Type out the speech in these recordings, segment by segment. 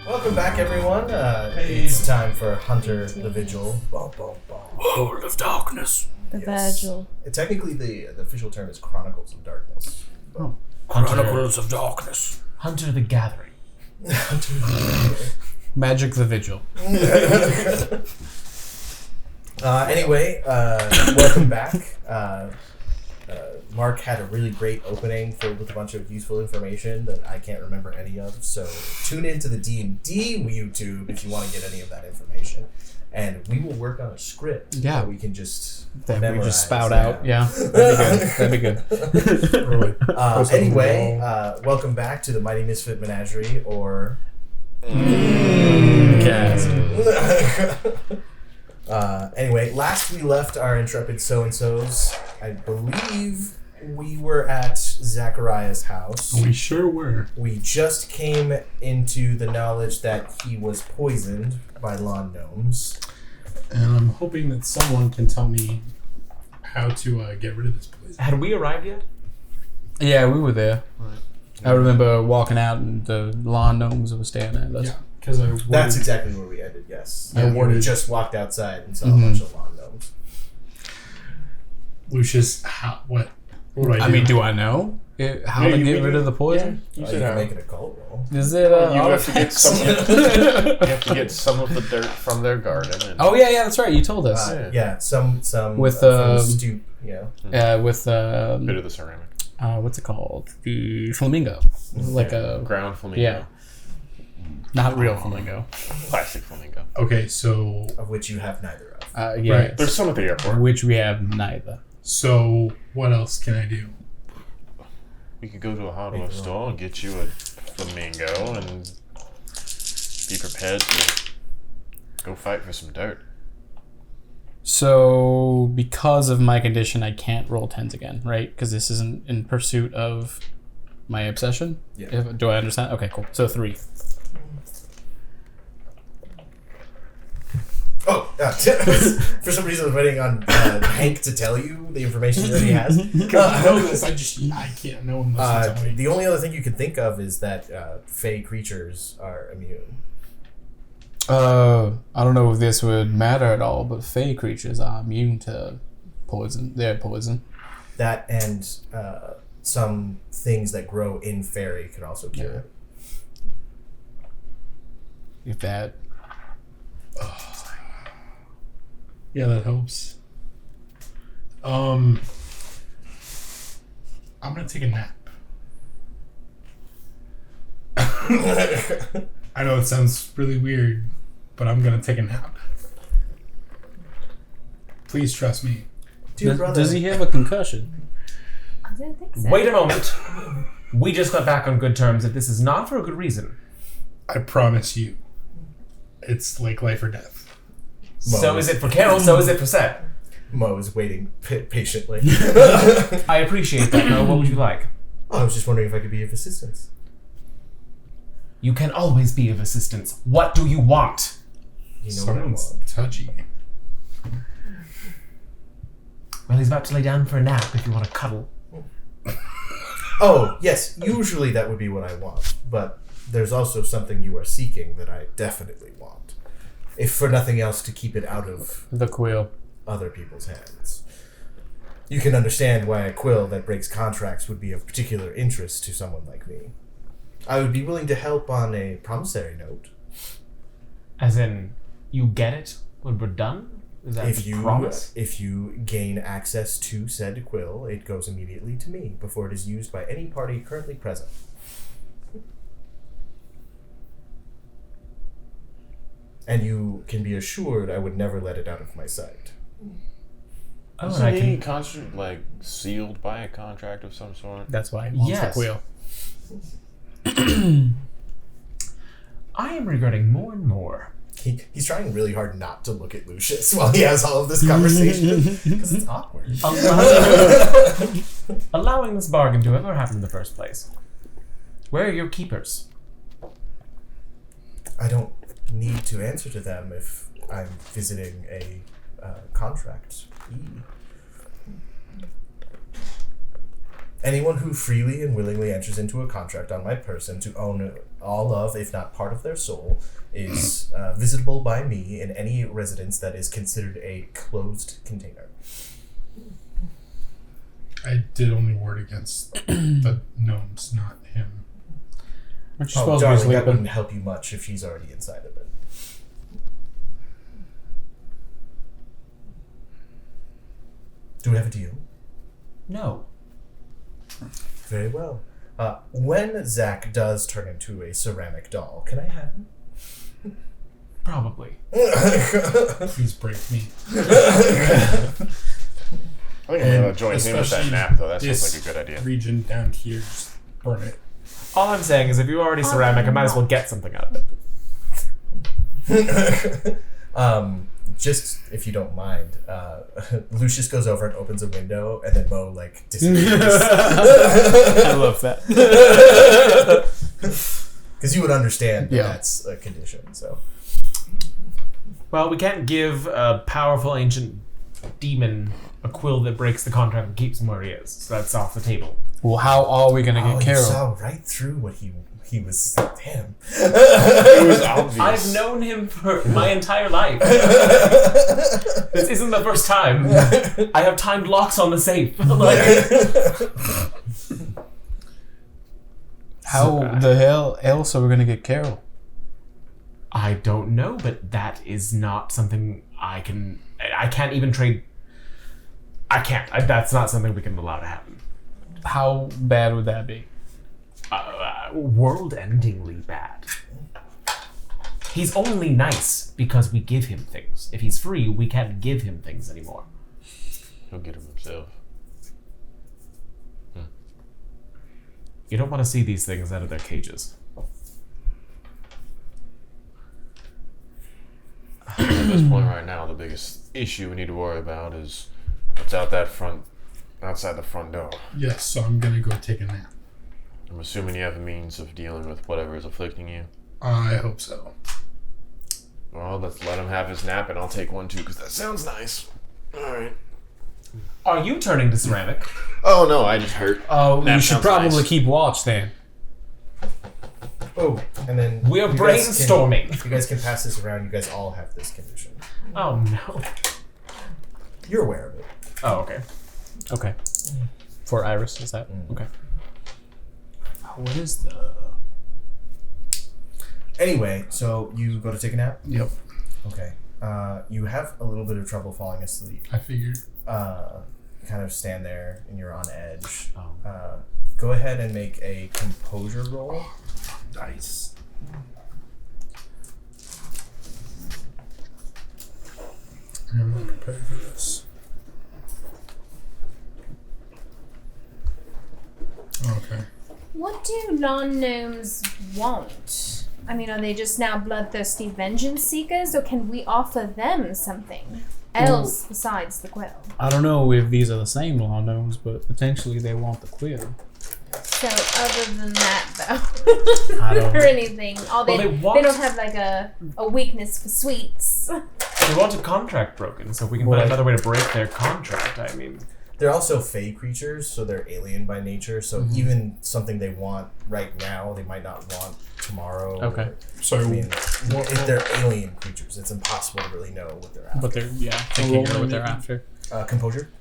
Welcome back, everyone. It's time for Hunter the Vigil. World of Darkness. The Vigil. Technically, the official term is Chronicles of Darkness. Chronicles of Darkness. Hunter the Gathering. Hunter the Vigil. Magic the Vigil. Anyway, welcome back. Mark had a really great opening filled with a bunch of useful information that I can't remember any of, so tune into the D&D YouTube if you want to get any of that information. And we will work on a script that we can just memorize. We just spout out. Yeah, that'd be good. Anyway, welcome back to the Mighty Misfit Menagerie, or... Cast. Anyway, last we left our Intrepid So-and-So's, I believe we were at Zachariah's house. We sure were. We just came into the knowledge that he was poisoned by lawn gnomes. And I'm hoping that someone can tell me how to get rid of this poison. Had we arrived yet? Yeah, we were there. Right. I remember walking out and the lawn gnomes were staring at us. Yeah, because that's exactly where we ended. Yes, we just walked outside and saw a bunch of lawn gnomes. Lucius, what do I do? I mean, do I know how to get rid of the poison? Yeah, you can make it a cult roll. Is it? You have to get some. You have to get some of the dirt from their garden. And yeah, that's right. You told us. Some with from the stoop. With a bit of the ceramic. What's it called? The flamingo, like a ground flamingo. Yeah, not real flamingo. Plastic flamingo. Okay, so of which you have neither of. Right. There's some at the airport. Which we have neither. So what else can I do? We could go to a hardware store and get you a flamingo and be prepared to go fight for some dirt. So, because of my condition, I can't roll 10s again, right? Because this isn't in pursuit of my obsession? Yeah. Do I understand? Okay, cool. So 3. Oh, for some reason I was waiting on Hank to tell you the information that he has. I know this, I can't know unless you tell me. The only other thing you can think of is that fey creatures are immune. I don't know if this would matter at all, but fey creatures are immune to poison. They're poison. That and some things that grow in fairy can also cure it. If that... Yeah, that helps. I'm gonna take a nap. I know it sounds really weird, but I'm gonna take a nap. Please trust me. Does he have a concussion? I didn't think so. Wait a moment. We just got back on good terms that this is not for a good reason. I promise you. It's like life or death. So is it for Carol, so is it for Seth. Mo is waiting patiently. I appreciate that. Now, what would you like? I was just wondering if I could be of assistance. You can always be of assistance. What do you want? You know what I want. Sounds touchy. Well, he's about to lay down for a nap if you want to cuddle. Oh, yes, usually that would be what I want, but there's also something you are seeking that I definitely want. If for nothing else, to keep it out of The quill. other people's hands. You can understand why a quill that breaks contracts would be of particular interest to someone like me. I would be willing to help on a promissory note. As in, you get it when we're done? Is that the promise? If you gain access to said quill, it goes immediately to me before it is used by any party currently present. And you can be assured I would never let it out of my sight. Oh, Isn't any contract sealed by a contract of some sort? That's why he wants Yes. the quill. I am regretting more and more. He's trying really hard not to look at Lucius while he has all of this conversation, because it's awkward. Allowing this bargain to ever happen in the first place. Where are your keepers? I don't need to answer to them if I'm visiting a Anyone who freely and willingly enters into a contract on my person to own all of, if not part of their soul, is visitable by me in any residence that is considered a closed container. I did only ward against the gnomes, not him. Aren't you Oh, supposed to be darling, that sleeping? wouldn't help you much if he's already inside of it. Do we have a deal? No. Very well. When Zach does turn into a ceramic doll, can I have him? Probably. Please break me. I think I'm gonna join him with that nap, though. That sounds like a good idea. Region down here, just burn it. All I'm saying is if you're already ceramic, I might as well get something out of it. Just if you don't mind, Lucius goes over and opens a window, and then Mo disappears. I love that. Because you would understand that Yeah. that's a condition. So Well, we can't give a powerful ancient demon a quill that breaks the contract and keeps him where he is. So that's off the table. Well, how are we gonna get you Carol? saw right through what he was. Damn. It was obvious. I've known him for my entire life. This isn't the first time. I have timed locks on the safe. How the hell else are we gonna get Carol? I don't know, but that is not something I can't even trade. I can't. That's not something we can allow to happen. How bad would that be? World-endingly bad. He's only nice because we give him things. If he's free, we can't give him things anymore. He'll get him himself. You don't want to see these things out of their cages. At this point right now, the biggest issue we need to worry about is what's outside the front door. Yes, so I'm gonna go take a nap. I'm assuming you have a means of dealing with whatever is afflicting you. I hope so. Well, let's let him have his nap, and I'll take one too, because that sounds nice. Alright. Are you turning to ceramic? Oh, no, I just hurt. Oh, Nap you should sounds probably nice. keep watch then. Oh, and then We're you guys brainstorming. You guys can pass this around. You guys all have this condition. Oh no. You're aware of it. Oh, okay. Okay. For Iris, is that okay? Oh, what is the? Anyway, so you go to take a nap. Yep. Okay. You have a little bit of trouble falling asleep. I figured. Kind of stand there and you're on edge. Oh. Go ahead and make a composure roll. Dice. I'm not prepared for this. Okay. What do non-gnomes want? I mean, are they just now bloodthirsty vengeance seekers, or can we offer them something else besides the quill? I don't know if these are the same law gnomes, but potentially they want the quill. So other than that, though, I don't- or anything, they want- don't have like a weakness for sweets. They want a contract broken, so if we can find another way to break their contract, I mean... They're also fey creatures, so they're alien by nature. So even something they want right now, they might not want tomorrow. Okay. So I mean, if they're alien creatures, it's impossible to really know what they're after. But they're thinking of what they're after. Composure?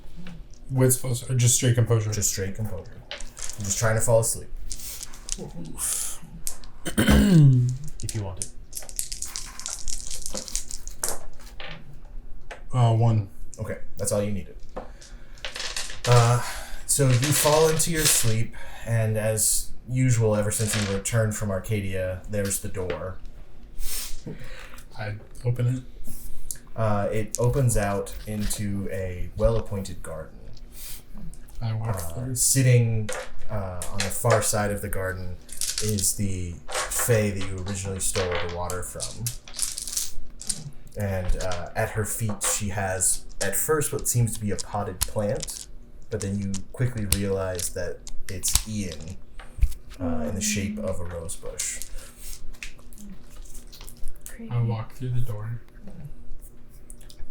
what's supposed to, or just straight composure? Just straight composure. I'm just trying to fall asleep. If you want it. 1. Okay, that's all you needed. So you fall into your sleep, and as usual, ever since you returned from Arcadia, there's the door. I open it. It opens out into a well-appointed garden. I walk through. Sitting on the far side of the garden is the fae that you originally stole the water from. And at her feet she has, at first, what seems to be a potted plant, but then you quickly realize that it's Ian in the shape of a rose bush. I walk through the door.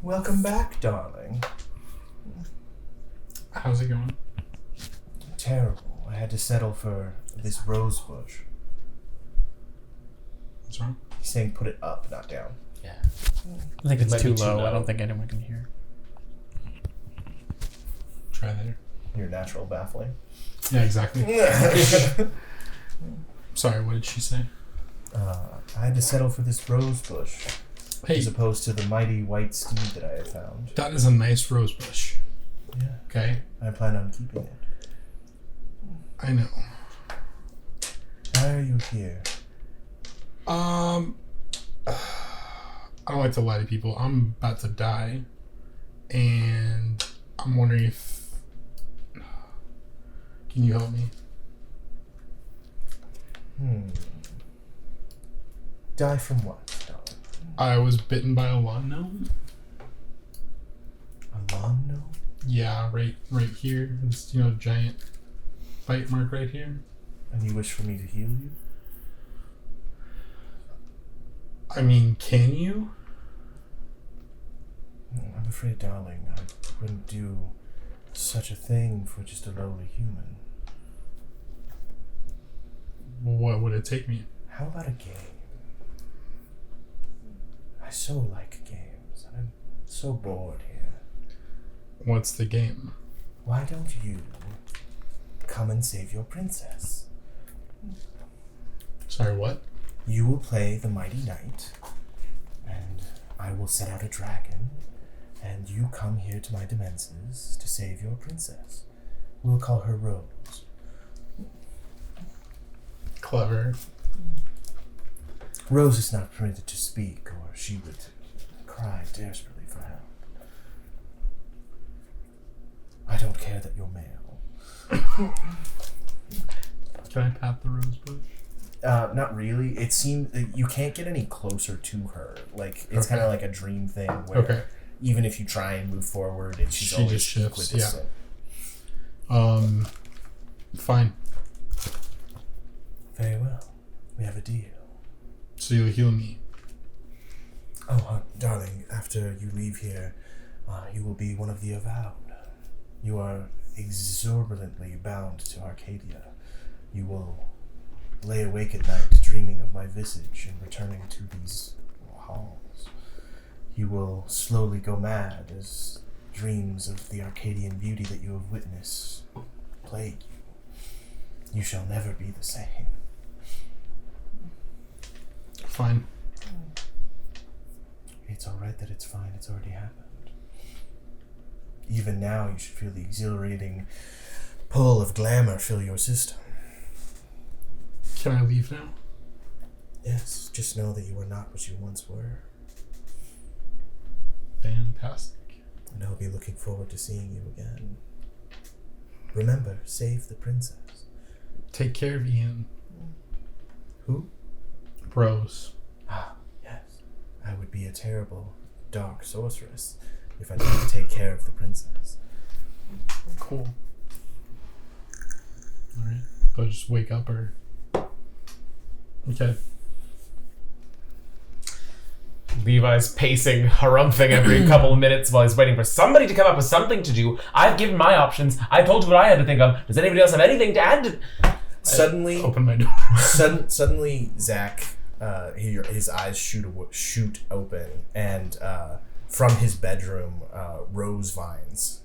Welcome back, darling. How's it going? Terrible. I had to settle for this rose bush. What's wrong? He's saying put it up, not down. Yeah. I think it's Might too be too low. I low. don't think anyone can hear. Try there. Your natural baffling. Yeah, exactly. Sorry, what did she say? I had to settle for this rose bush Hey, as opposed to the mighty white steed that I had found. that is a nice rose bush. Yeah. Okay? I plan on keeping it. I know. Why are you here? I don't like to lie to people. I'm about to die. And I'm wondering if... Can you help me? Die from what, darling? I was bitten by a lawn gnome. A lawn gnome? Yeah, right here. This, giant bite mark right here. And you wish for me to heal you? I mean, can you? I'm afraid, darling, I wouldn't do such a thing for just a lowly human. What would it take me? How about a game? I so like games. I'm so bored here. What's the game? Why don't you come and save your princess? Sorry, what? You will play the mighty knight, and I will set out a dragon, and you come here to my dimensions to save your princess. We'll call her Rose. Clever. Rose is not permitted to speak, or she would cry desperately for help. I don't care that you're male. Can I pat the rose bush? Not really. It seems you can't get any closer to her. Like it's kind of like a dream thing where even if you try and move forward, she's She always just shifts. equidistant. Yeah. Fine. Very well. We have a deal. So you'll heal me. Oh, darling, after you leave here, you will be one of the avowed. You are exorbitantly bound to Arcadia. You will lay awake at night dreaming of my visage and returning to these halls. You will slowly go mad as dreams of the Arcadian beauty that you have witnessed plague you. You shall never be the same. Fine. It's alright that it's fine. It's already happened. Even now, you should feel the exhilarating pull of glamour fill your system. Can I leave now? Yes, just know that you are not what you once were. Fantastic. And I'll be looking forward to seeing you again. Remember, save the princess. Take care of Ian. Who? Rose. Ah, yes. I would be a terrible, dark sorceress if I didn't take care of the princess. Cool. Alright. Do I just wake up or... Okay. Levi's pacing, harumphing every couple of minutes while he's waiting for somebody to come up with something to do. I've given my options. I told you what I had to think of. Does anybody else have anything to add? Suddenly, Open my door. suddenly, Zach, his eyes shoot open, and from his bedroom, rose vines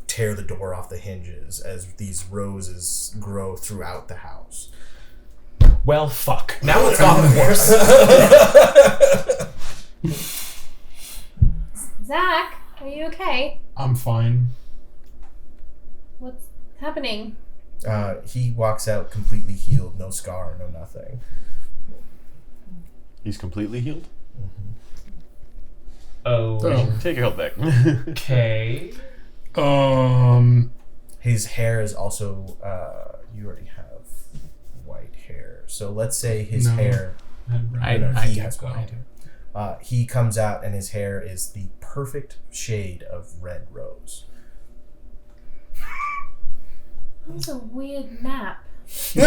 tear the door off the hinges as these roses grow throughout the house. Well, fuck. Now it's gotten worse. Zach, are you okay? I'm fine. What's happening? He walks out completely healed, no scar, no nothing. He's completely healed? Oh. Take your health back. Okay. His hair is also, you already have white hair. So let's say his hair, he has white hair. He comes out and his hair is the perfect shade of red rose. That's a weird map. You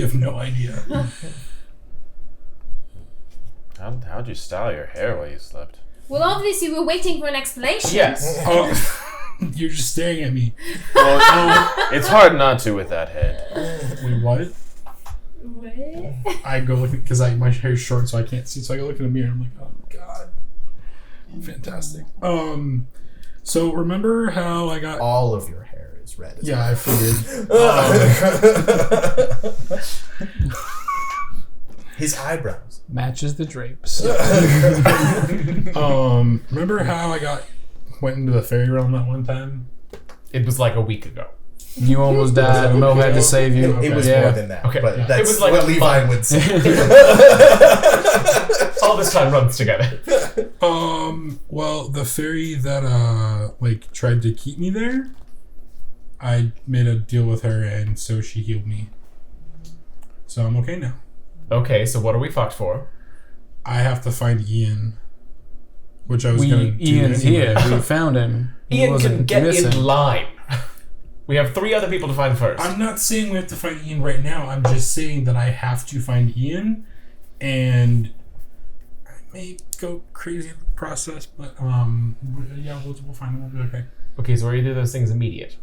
have no idea. How'd you style your hair while you slept? Well, obviously we're waiting for an explanation. Yes. You're just staring at me. Well, it's hard not to with that head. Wait, what? What? I go look because my hair's short, so I can't see. So I go look in the mirror. I'm like, oh god, fantastic. So remember how I got? All of your hair is red. Yeah, I figured. His eyebrows. Matches the drapes. Remember how I went into the fairy realm that one time? It was like a week ago. You almost died. Mo had to save you. It was Yeah. more than that. Okay. But Yeah. that's It was like what a Levi month. would say. All this time runs together. Well, the fairy that tried to keep me there, I made a deal with her, and so she healed me. So I'm okay now. Okay, so what are we fucked for? I have to find Ian, which I was going to do Ian's anyway. here. We found him. He Ian wasn't can get missing. in line. We have 3 other people to find first. I'm not saying we have to find Ian right now. I'm just saying that I have to find Ian, and I may go crazy in the process, but yeah, we'll find him. We'll be okay. Okay, so are either of those things immediate?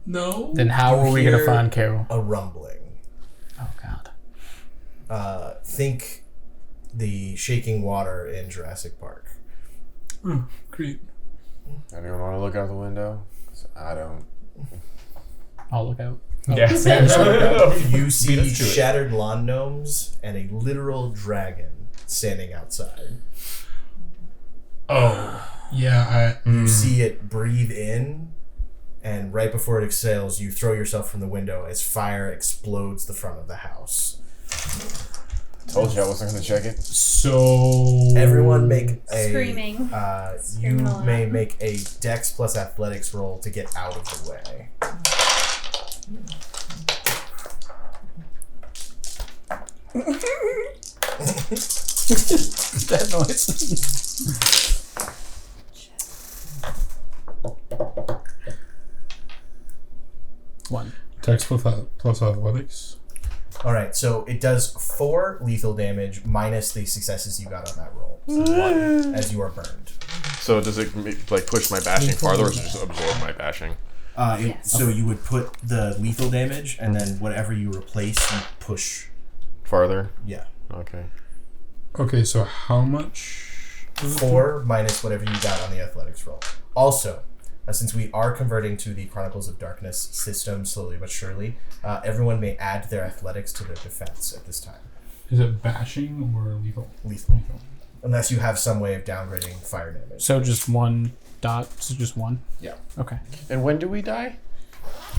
No. Then how You are we gonna hear find Carol? A rumbling. Oh God. Think the shaking water in Jurassic Park. Oh, great. Anyone want to look out the window? 'Cause I don't. I'll look out. Yes. You Beat see us to it. shattered lawn gnomes and a literal dragon standing outside. Oh, yeah. You see it breathe in, and right before it exhales, you throw yourself from the window as fire explodes the front of the house. Told you I wasn't going to check it. So Everyone make a Screaming. You Screaming aloud. may make a Dex plus Athletics roll to get out of the way. That noise. One. Dex plus athletics. All right, so it does 4 lethal damage minus the successes you got on that roll. So 1 as you are burned. So does it push my bashing farther, or does it just absorb my bashing? Yes. So you would put the lethal damage, and then whatever you replace, you push. Farther? Yeah. Okay. Okay, so how much? 4 minus whatever you got on the athletics roll. Also, since we are converting to the Chronicles of Darkness system slowly but surely, everyone may add their athletics to their defense at this time. Is it bashing or lethal? Lethal. Unless you have some way of downgrading fire damage. So just one dot. So just one. Yeah. Okay. And when do we die?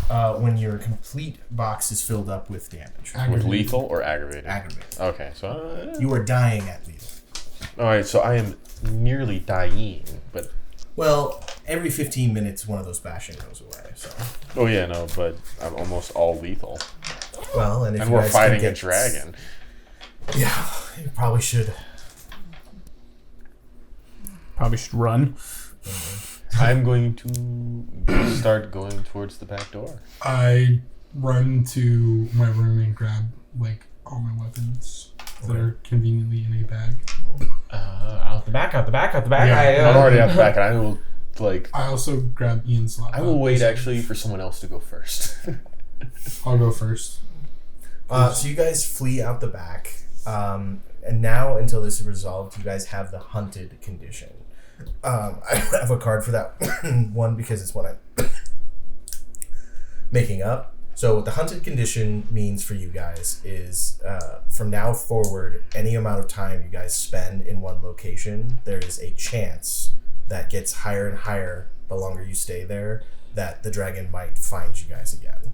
When your complete box is filled up with damage. With lethal or aggravated? Aggravated. Okay, so... You are dying at lethal. Alright, so I am nearly dying, but... Well, every 15 minutes, one of those bashing goes away. So. Oh yeah, no, but I'm almost all lethal. Well, and if And you we're guys fighting can a dragon. Yeah, you probably should. Probably should run. I'm going to start going towards the back door. I run to my room and grab all my weapons that are conveniently in a bag. Out the back. Yeah, I'm already at the back, and I will, I also grab Ian's laptop. I will wait actually for someone else to go first. I'll go first. So you guys flee out the back. And now, until this is resolved, you guys have the hunted condition. I have a card for that one because it's what I'm making up. So what the hunted condition means for you guys is from now forward, any amount of time you guys spend in one location, there is a chance that gets higher and higher the longer you stay there, that the dragon might find you guys again.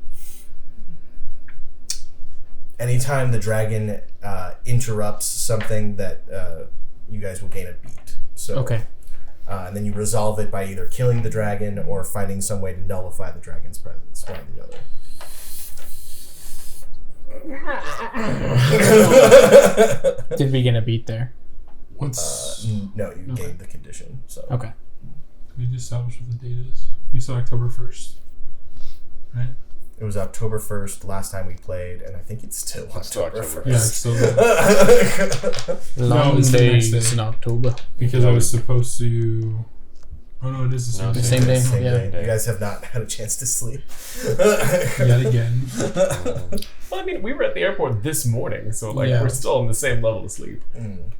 Anytime the dragon interrupts something, that you guys will gain a beat. So, Okay. And then you resolve it by either killing the dragon or finding some way to nullify the dragon's presence, one or the other. Did we get a beat there? What's... No, you gained the condition. So Okay. we just established what the date is. We said October 1st. Right? it was October 1st last time we played, and I think it's still still October October 1st. Yeah, it's still Long it's the next days day. in October. because I was supposed to Oh no, it is the same No, day. Same day. Same Yeah. day. You guys have not had a chance to sleep. Yet again. Well, I mean, we were at the airport this morning, so like Yeah. we're still on the same level of sleep. Mm.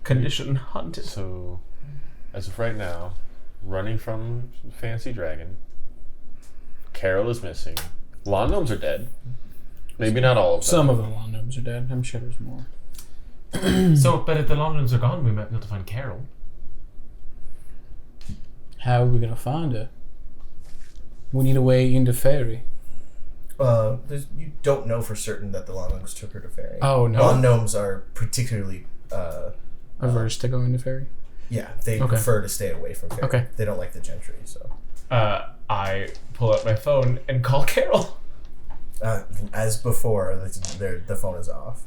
Condition hunted. So, as of right now, running from Fancy Dragon, Carol is missing. Lawn gnomes are dead. Maybe not all of them. Some of the lawn gnomes are dead. I'm sure there's more. So, but if the Longdons are gone, we might be able to find Carol. How are we gonna find her? We need a way into Fairy. You don't know for certain that the lawn gnomes took her to Fairy. Oh, no. Lawn gnomes are particularly, Averse to going to Fairy. yeah, they Okay. prefer to stay away from Fairy. Okay. They don't like the gentry, so. I pull out my phone and call Carol. As before, the phone is off.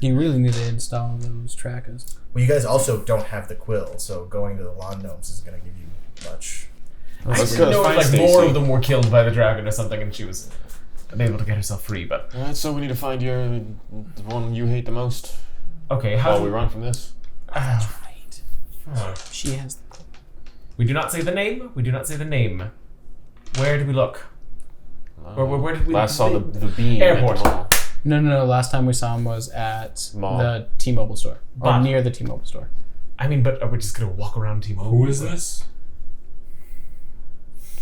You really need to install those trackers. Well, you guys also don't have the quill, so going to the lawn gnomes is going to give you much. I Let's didn't go know if find like Stacy. more of them were killed by the dragon or something, and she was unable to get herself free. But Alright, so we need to find the one you hate the most okay, how while do we run from this. Right. Oh. She has. We do not say the name. We do not say the name. Where did we look? Where did we Last saw the beam Airport. at the mall. No. Last time we saw him was at Mall. the T-Mobile store. Or But- near the T-Mobile store. I mean, but are we just gonna walk around T-Mobile? Who is this?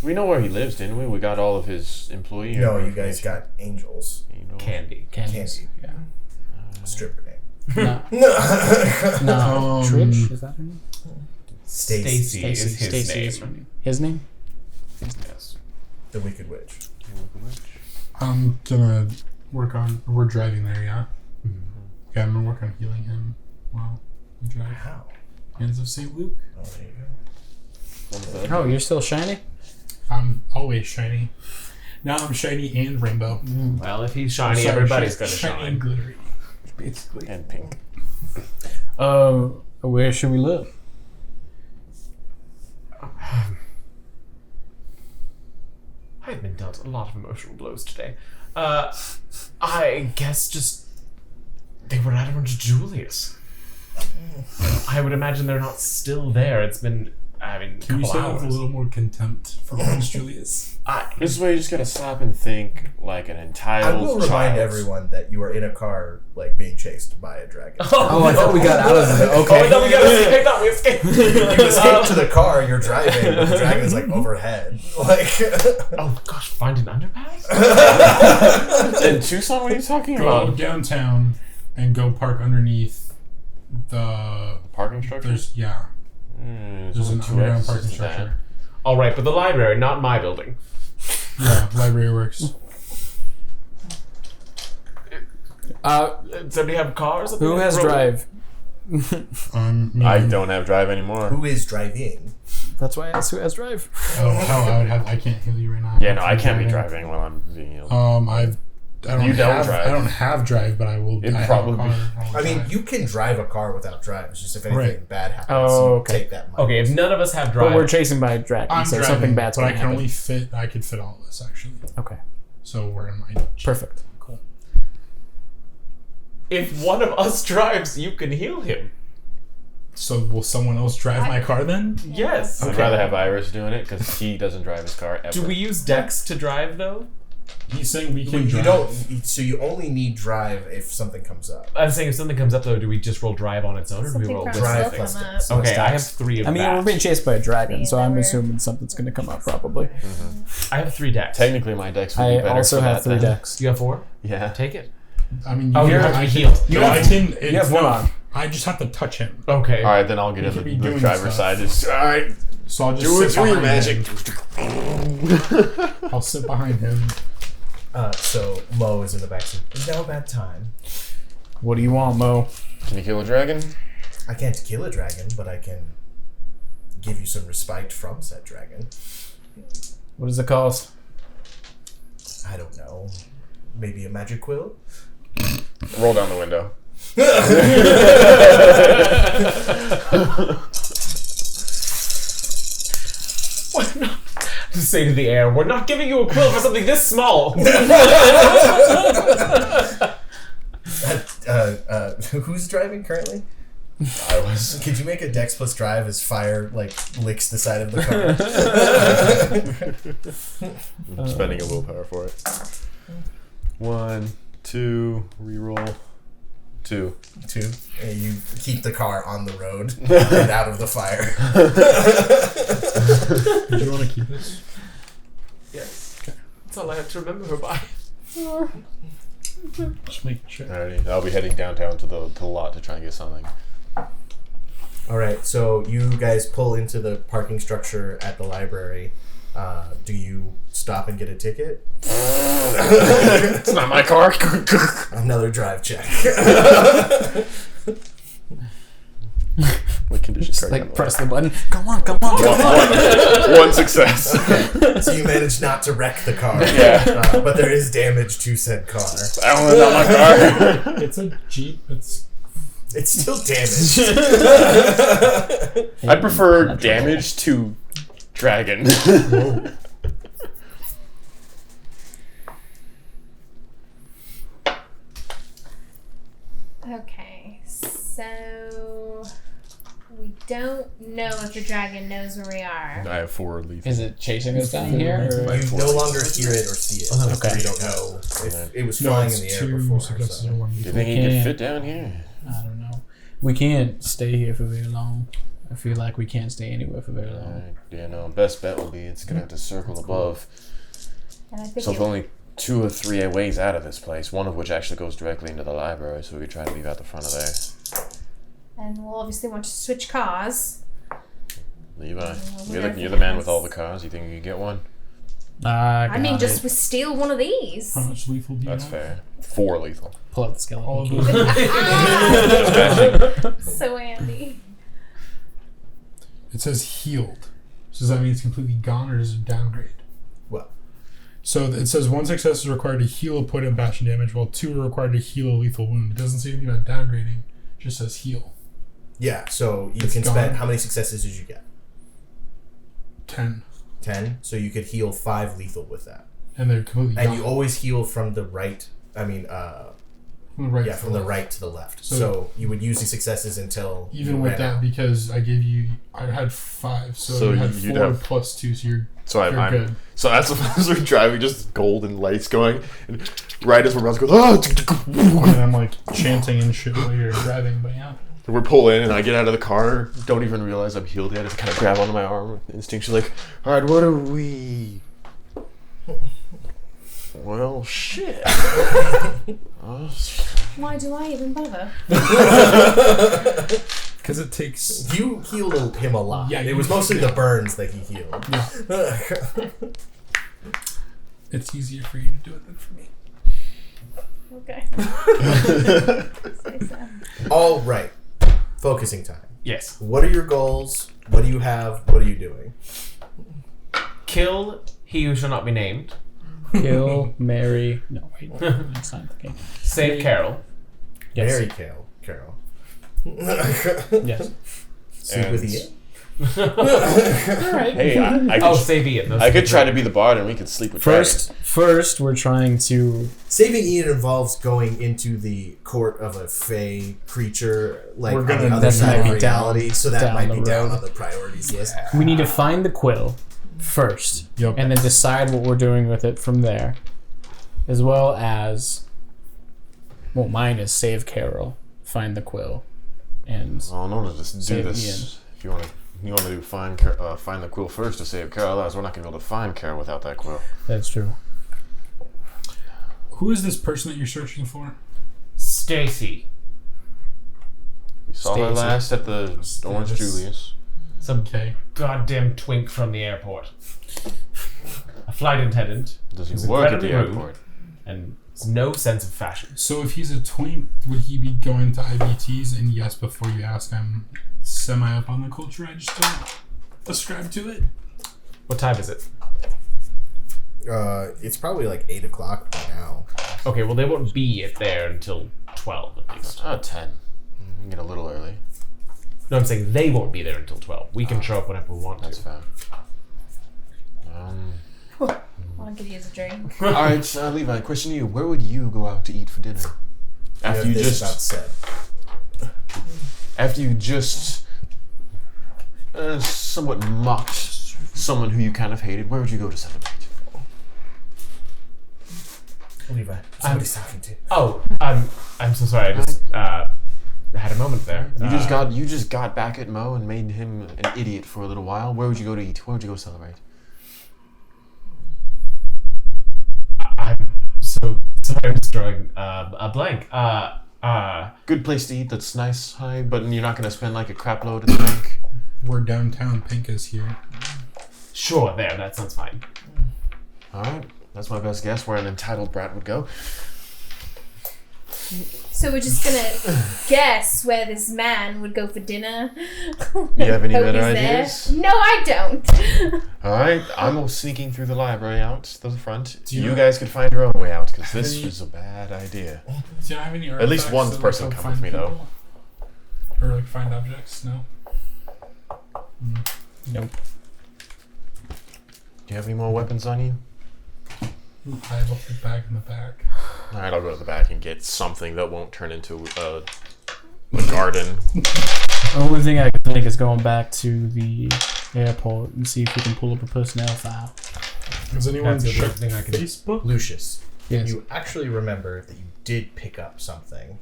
We know where he lives, didn't we? We got all of his employee. No, you guys got angels. Candy. Candies. Candy. Stripper name. No. No. No. Trish? Is that her name? Stacy. Stacy is his Stacy name. is her name. His name? Yes. The Wicked Witch. I'm gonna work on. We're driving there, yeah. Okay, I'm gonna work on healing him while we drive. How? Hands of Saint Luke. Oh, there you go. Oh, you're still shiny? I'm always shiny. Now I'm shiny and rainbow. Well, if he's shiny, Sorry, everybody's gonna shiny and shine. glittery, basically. And pink. Where should we live? I've been dealt a lot of emotional blows today. I guess just they were at Orange Julius. I would imagine they're not still there. It's been, I mean, a Can we couple say with a hours. little more contempt for Orange Julius? This is where you just gotta stop and think like an entire I will remind everyone that you are in a car, like, being chased by a dragon. Oh, I thought we got out of it. Oh, Okay. I thought we got escaped. I thought we escaped. You escape to the car, you're driving, but the dragon is, like, overhead. Like, Oh gosh, find an underpass? In Tucson, what are you talking Go about? downtown and go park underneath the. Parking structure? There's there's an only two underground exits parking to that. structure. All right, but the library, not my building. Yeah, library works. Does somebody have cars? Who has drive? Me. I don't have drive anymore. who is driving? That's why I asked who has drive. Oh, how I would have. I can't heal you right now. Yeah, no, I can't be driving while I'm being healed. I don't You don't have, drive. I don't have drive, but I will. It'd I have a probably car. be- I mean, drive. you can drive a car without drive. It's just if anything Right. bad happens, Oh, you okay. take that money. Okay, if none of us have drive, But we're chasing by a dragon, I'm so driving, something bad's but gonna I can happen. only fit. I could fit all of this actually. Okay, So we're in my. perfect. if one of us drives, you can heal him. So will someone else drive my car then? Yes. I'd rather have Iris doing it because he doesn't drive his car ever. Do we use Dex to drive though? He's saying we can You drive. don't. So you only need drive if something comes up. I'm saying if something comes up though, do we just roll drive on its own, or do we Something roll from with drive Silk plus come up. Dex. Okay, I have 3 of I mean, that. we're being chased by a dragon, so I'm Never. assuming something's gonna come up probably. I have 3 Dex. Technically, my decks would be I better also for have that 3 then. decks. You have 4? Yeah. Take it. I mean, Oh, you can- have to I be can- healed. No, I can. You have one on. I just have to touch him. Okay. All right, then I'll get in could be the doing driver's stuff. side. Just, all right, So I'll just do it sit through your behind magic. him. I'll sit behind him. So Mo is in the backseat. Is now a bad time? What do you want, Mo? Can you kill a dragon? I can't kill a dragon, but I can give you some respite from said dragon. What does it cost? I don't know. Maybe a magic quill? Roll down the window. To say to the air, we're not giving you a quill for something this small. Who's driving currently? I was. Could you make a Dex plus drive as fire licks the side of the car? I'm spending a willpower for it. 1, 2, reroll. 2. 2. And you keep the car on the road and out of the fire. Do you want to keep this? Yes. Okay. That's all I have to remember her by. Just make sure. Alrighty, I'll be heading downtown to the lot to try and get something. Alright, so you guys pull into the parking structure at the library. Do you stop and get a ticket? It's not my car. Another drive check. What condition? Just press the button. Come on. One success. So you manage not to wreck the car. Yeah. But there is damage to said car. That one's not my car. It's a Jeep. It's still damaged. I prefer damage to dragon. Okay, so we don't know if the dragon knows where we are. I have 4 lethal. Is it chasing us down here? Or? You no longer hear it or see it. Okay. You don't know if it was no, flying it's in the air 2 before. successes So. or 1 Do you lethal. think he could fit down here? I don't know. We can't stay here for very long. I feel like we can't stay anywhere for very long. Alright, yeah, no, best bet will be it's gonna have to circle above. And I think So it's only 2 or 3 ways out of this place, one of which actually goes directly into the library, so we could try to leave out the front of there. and we'll obviously want to switch cars. Levi, whatever you're the man with it all the is. cars. You think you could get one? I mean, just we steal one of these. How much lethal do you That's have? fair. 4 lethal. pull out the skeleton. All of key. those. So handy. It says healed. So does that mean it's completely gone, or does it downgrade? What? So it says 1 success is required to heal a point of bashing damage, while 2 are required to heal a lethal wound. It doesn't say anything about downgrading. It just says heal. Yeah, so you It's can gone. spend... How many successes did you get? 10. 10? So you could heal 5 lethal with that. And they're completely And gone. you always heal from the right... from the right to the left. So you would use the successes until Even you with ran that, out. because I had 5, so So you had you'd 4 have- plus 2, so you're So I'm good. so as we're driving, just golden lights going, and right as we're about to go, And I'm like chanting and shit while you're driving, but yeah. we're pulling, and I get out of the car, don't even realize I'm healed yet. I just kind of grab onto my arm, instinctually like, all right, what are we? Well, shit. Why do I even bother? Because it takes... You healed him a lot. Yeah, it you- was mostly the burns that he healed. It's easier for you to do it than for me. Okay. Say so. All right. Focusing time. Yes. What are your goals? What do you have? What are you doing? Kill he who shall not be named. Kill, marry. No, wait. That's not okay. Save Carol. Yes. Mary Carol. Yes. Sleep with Ian? Hey, I Oh, could, save Ian. Those I could two. try to be the bard, and we could sleep with First, we're trying to. Saving Ian involves going into the court of a fey creature, like We're on gonna- the other that side might of be down- reality, so that down might the be down road. on the priorities list. We need to find the quill first, Yep. and then decide what we're doing with it from there, as well as. Well, mine is save Carol, find the quill, and Well, in order to do Save this, Ian. if you want to do find the quill first to save Carol, otherwise we're not going to be able to find Carol without that quill. that's true. Who is this person that you're searching for? Stacy. We saw her Stacy. last at the Orange Stacy. Julius. Some Okay. goddamn twink from the airport. A flight attendant. Does he He's work at the incredibly rude. airport? And has no sense of fashion. So if he's a twink, would he be going to IBTs? And yes, before you ask, I'm semi up on the culture. I just don't ascribe to it. What time is it? It's probably like 8 o'clock by now. Okay, well they won't be there until 12 at least. 10. We can get a little early. No, I'm saying they won't be there until 12. We can show up whenever we want That's to. fine. I'll give you a drink. All right, Levi. Question to you: where would you go out to eat for dinner? After you this just about said. After you just somewhat mocked someone who you kind of hated, where would you go to celebrate? Levi, somebody's talking to you. Oh, I'm so sorry. I just had a moment there. You just got back at Mo and made him an idiot for a little while. Where would you go to eat? Where would you go celebrate? I'm so sorry. I'm just drawing a blank. Good place to eat that's nice, high, but you're not gonna spend like a crap load in the bank. We're downtown. Pink is here. Sure, there. That sounds fine. All right, that's my best guess where an entitled brat would go. So we're just gonna guess where this man would go for dinner. Do you have any Hope better he's there. ideas? No, I don't. All right, I'm sneaking through the library out to the front. Do you You know- guys could find your own way out because this Any- is a bad idea. Do you have any At least artifacts one that, person help come with find me, though. people? Or like find objects? No. Nope. Do you have any more weapons on you? I have a bag in the back. All right, I'll go to the back and get something that won't turn into a garden. The only thing I can think is going back to the airport and see if we can pull up a personnel file. Does anyone That's the check only thing I can do. Facebook? Lucius, Yes, you actually remember that you did pick up something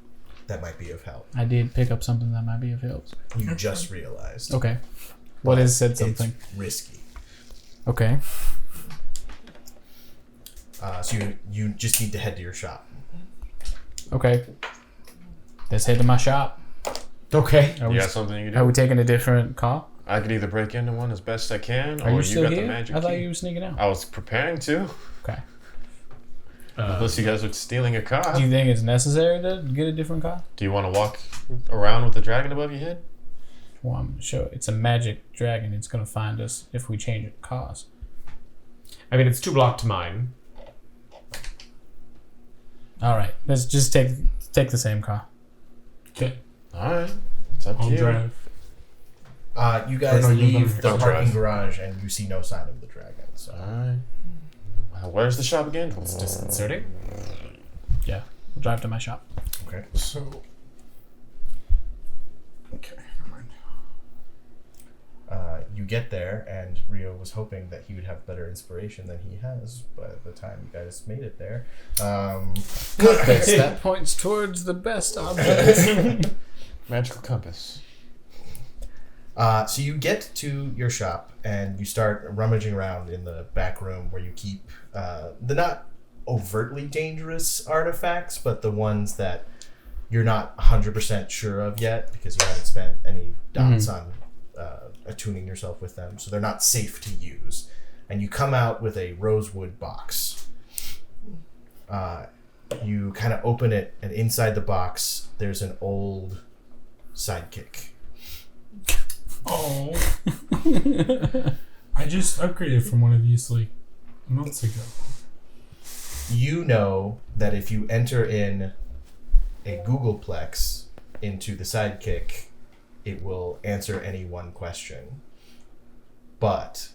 that might be of help. I did pick up something that might be of help. You just realized. Okay. What is said It's something? risky. Okay. So you just need to head to your shop. Okay. Let's head to my shop. Okay. Are You we, got something you can are do? we taking a different car? I could either break into one as best I can, Are or you you still got here? the magic I thought key. you were sneaking out. I was preparing to, Okay. unless you guys are stealing a car. Do you think it's necessary to get a different car? Do you want to walk around with the dragon above your head? Well, I'm sure it's a magic dragon. It's gonna find us if we change cars. I mean, it's 2 blocks to mine. All right. Let's just take the same car. Okay. All right, it's up to I'll you. drive. You guys no, you leave the don't parking drive. garage and you see no sign of the dragon. So All right. Well, where's the shop again? It's disconcerting. Yeah. We'll drive to my shop. okay. So. Okay, never mind. You get there, and Rio was hoping that he would have better inspiration than he has by the time you guys made it there. That points towards the best object. Magical compass. So you get to your shop and you start rummaging around in the back room where you keep the not overtly dangerous artifacts, but the ones that you're not 100% sure of yet because you haven't spent any dots on attuning yourself with them, so they're not safe to use. And you come out with a rosewood box. You kind of open it, and inside the box there's an old sidekick. Oh. I just upgraded from one of these like months ago. You know that if you enter in a Googleplex into the sidekick, it will answer any one question. But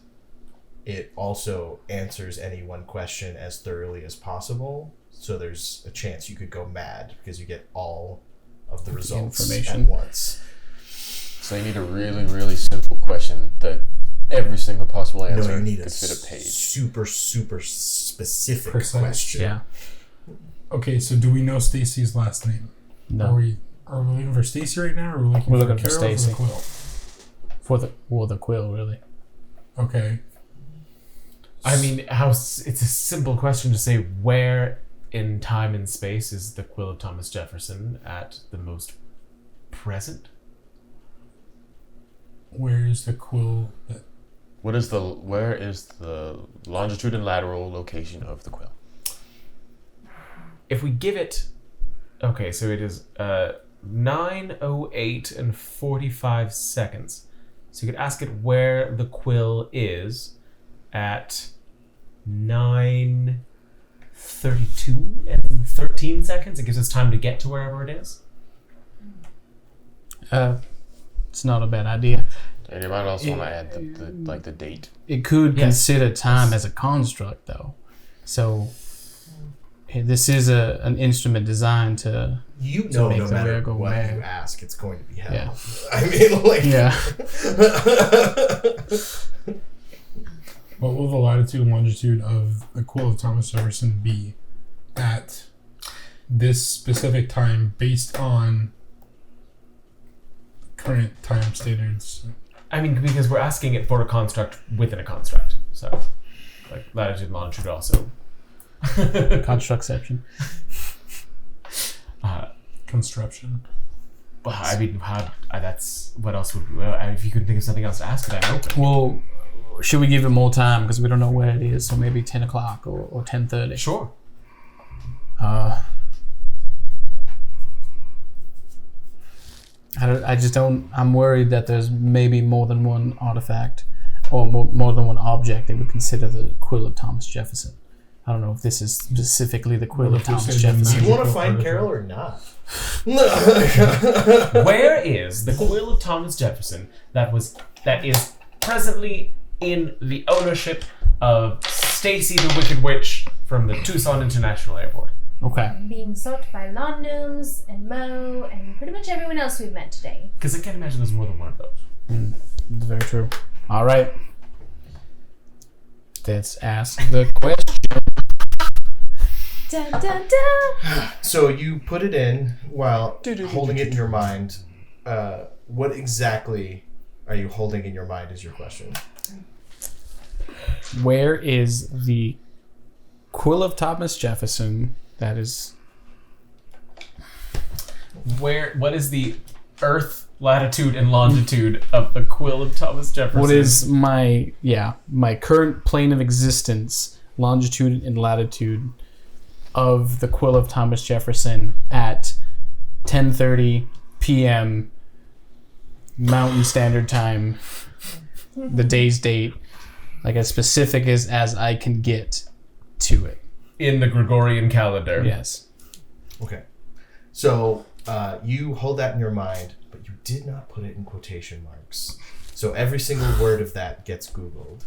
it also answers any one question as thoroughly as possible. So there's a chance you could go mad because you get all of the results information at once. So you need a really, really simple question that every single possible answer No, you need a could fit a page. super specific Precise. question. Yeah. Okay, so do we know Stacy's last name? No. Are we looking for Stacy right now, or are we looking We're for looking for Carol or Stacy. the Quill? For the quill, really. Okay. I mean, it's a simple question to say where in time and space is the Quill of Thomas Jefferson at the most present? Where is the quill that Where is the longitude and lateral location of the quill? If we give it... Okay, so it is 9:08 and 45 seconds. So you could ask it where the quill is at 9:32 and 13 seconds. It gives us time to get to wherever it is. It's not a bad idea. And you might also want to add the date. It could Yes. consider time as a construct, though. So this is an instrument designed to You know make no the matter bear go what mad. you ask, it's going to be hell. Yeah. I mean, like... Yeah. What will the latitude and longitude of the quill of Thomas Jefferson be at this specific time based on current time standards? I mean, because we're asking it for a construct within a construct. So, like, latitude and longitude also. Constructception. Construction. Well, I mean, that's... What else would... if you could think of something else to ask it, I'm open. Well, should we give it more time because we don't know where it is? So maybe 10 o'clock or 10:30. Sure. I just don't. I'm worried that there's maybe more than one artifact or more than one object they would consider the quill of Thomas Jefferson. I don't know if this is specifically the quill of Thomas Jefferson. Do you want to find Carol or not? Where is the quill of Thomas Jefferson that is presently in the ownership of Stacy the Wicked Witch from the Tucson International Airport? Okay. Being sought by lawn gnomes and Mo and pretty much everyone else we've met today. Because I can't imagine there's more than one of those. That's very true. All right. Let's ask the question. Dun, dun, dun. So you put it in while holding it in your mind. What exactly are you holding in your mind is your question. Where is the quill of Thomas Jefferson that is... What is the Earth latitude and longitude of the quill of Thomas Jefferson? What is my current plane of existence, longitude and latitude of the quill of Thomas Jefferson at 10:30 p.m. Mountain Standard Time, the day's date, like as specific as I can get to it. In the Gregorian calendar. Yes. Okay. So you hold that in your mind, but you did not put it in quotation marks. So every single word of that gets Googled.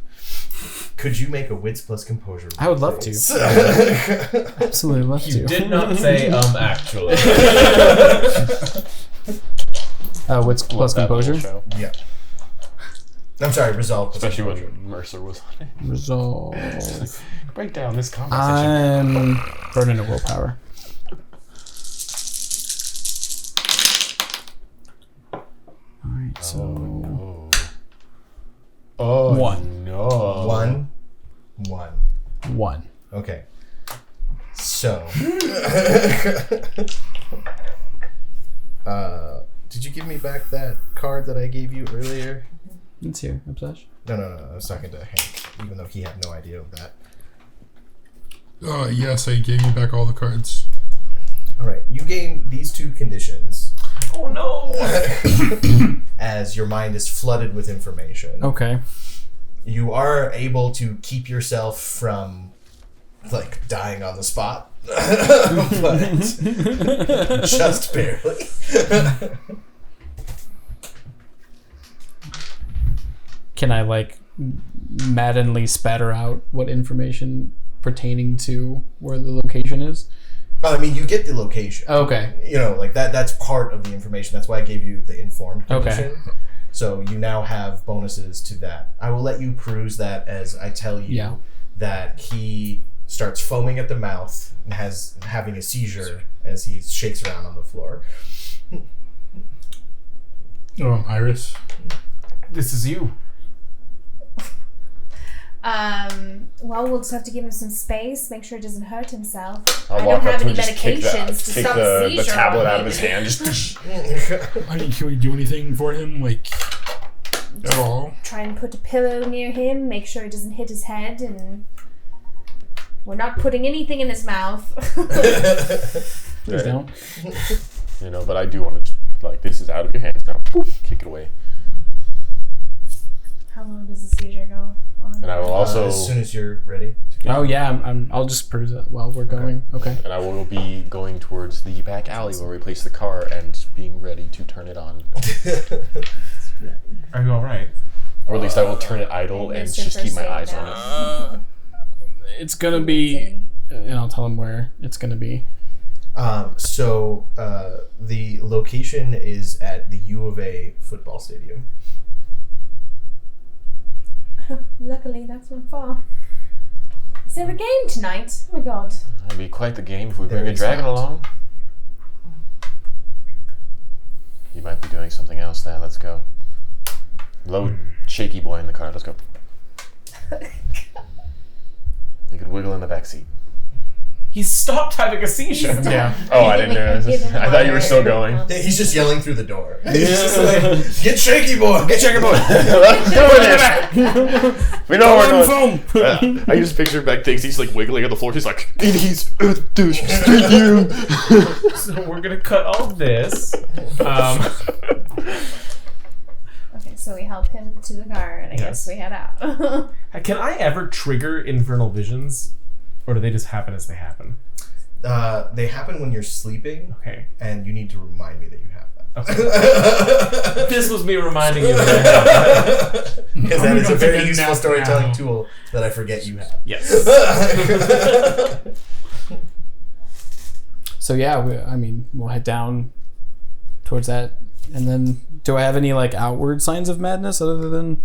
Could you make a wits plus composure roll, I would love please? to. Absolutely love You to. did not say, actually. Wits plus That little composure. show. Yeah. I'm sorry, resolve. plus Especially composure. when Mercer was on it. Resolve. Break down this conversation. I'm burning a willpower. Alright, so... Oh, One. no. One. Okay. So... did you give me back that card that I gave you earlier? It's here, Obsession. No. I was talking to Hank, even though he had no idea of that. Yes, I gave you back all the cards. Alright, you gain these two conditions Oh no! as your mind is flooded with information. Okay. You are able to keep yourself from, like, dying on the spot. But just barely. Can I, like, maddenly spatter out what information pertaining to where the location is? I mean, you get the location. Okay. You know, like, that's part of the information. That's why I gave you the informed Okay. condition. So you now have bonuses to that. I will let you peruse that as I tell you that he starts foaming at the mouth and having a seizure as he shakes around on the floor. Iris. This is you. Well, we'll just have to give him some space, make sure he doesn't hurt himself. I'll I don't walk have up to any him, just take medications to take stop the seizure. tablet on out of him. his hand. Just I mean, can we do anything for him, like, at all? Try and put a pillow near him, make sure he doesn't hit his head, and we're not putting anything in his mouth. Please don't. you know, but I do want to, like, this is out of your hands now. Kick it away. How long does the seizure go on? And I will also, as soon as you're ready. Oh yeah, I'll just peruse it while we're going. Okay. and I will be going towards the back alley where we place the car and being ready to turn it on. Are you alright? Or at least I will turn it idle and Mr. just keep my First eyes Aid on it. It's gonna be, and I'll tell him where it's gonna be. So the location is at the U of A football stadium. Luckily, that's not far. Is there a game tonight? Oh my god. That'd be quite the game if we There bring a is dragon not. along. You might be doing something else there. Let's go. Low, shaky boy in the car. Let's go. You could wiggle in the back seat. He stopped having a seizure. Yeah. Oh, I didn't know. I thought you were still going. Yeah, he's just yelling through the door. He's just like, get shaky, boy. Get shaky, boy. Let's do this. We know On we're the going. phone. I just picture Beck thinks he's like wiggling on the floor. He's like, he's douche. Screw you. So we're gonna cut all this. Okay, so we help him to the car, and I guess we head out. Can I ever trigger infernal visions, or do they just happen as they happen? They happen when you're sleeping, Okay. and you need to remind me that you have that. This was me reminding you that I have that. Because that is a very Forget useful now. storytelling tool that I forget you have. Yes. So yeah, we'll head down towards that, and then do I have any like outward signs of madness other than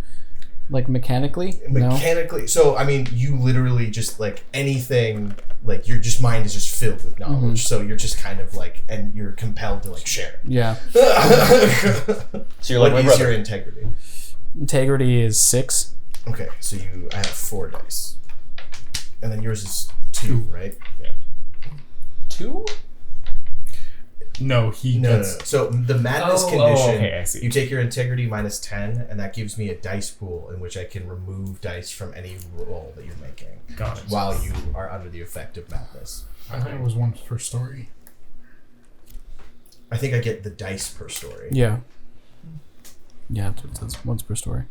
like mechanically? Mechanically, so I mean, you literally just like anything, like your just mind is just filled with knowledge. So you're just kind of like, and you're compelled to like share. Yeah. So you're like What my is your brother. integrity? Integrity is 6. Okay, so I have 4 dice, and then yours is 2, right? Yeah. 2? No, he No. gets. So the madness condition, okay, I see. you take your integrity minus 10, and that gives me a dice pool in which I can remove dice from any roll that you're making Got it. while you are under the effect of madness. I thought it was one per story. I think I get the dice per story. Yeah. Yeah, that's once per story.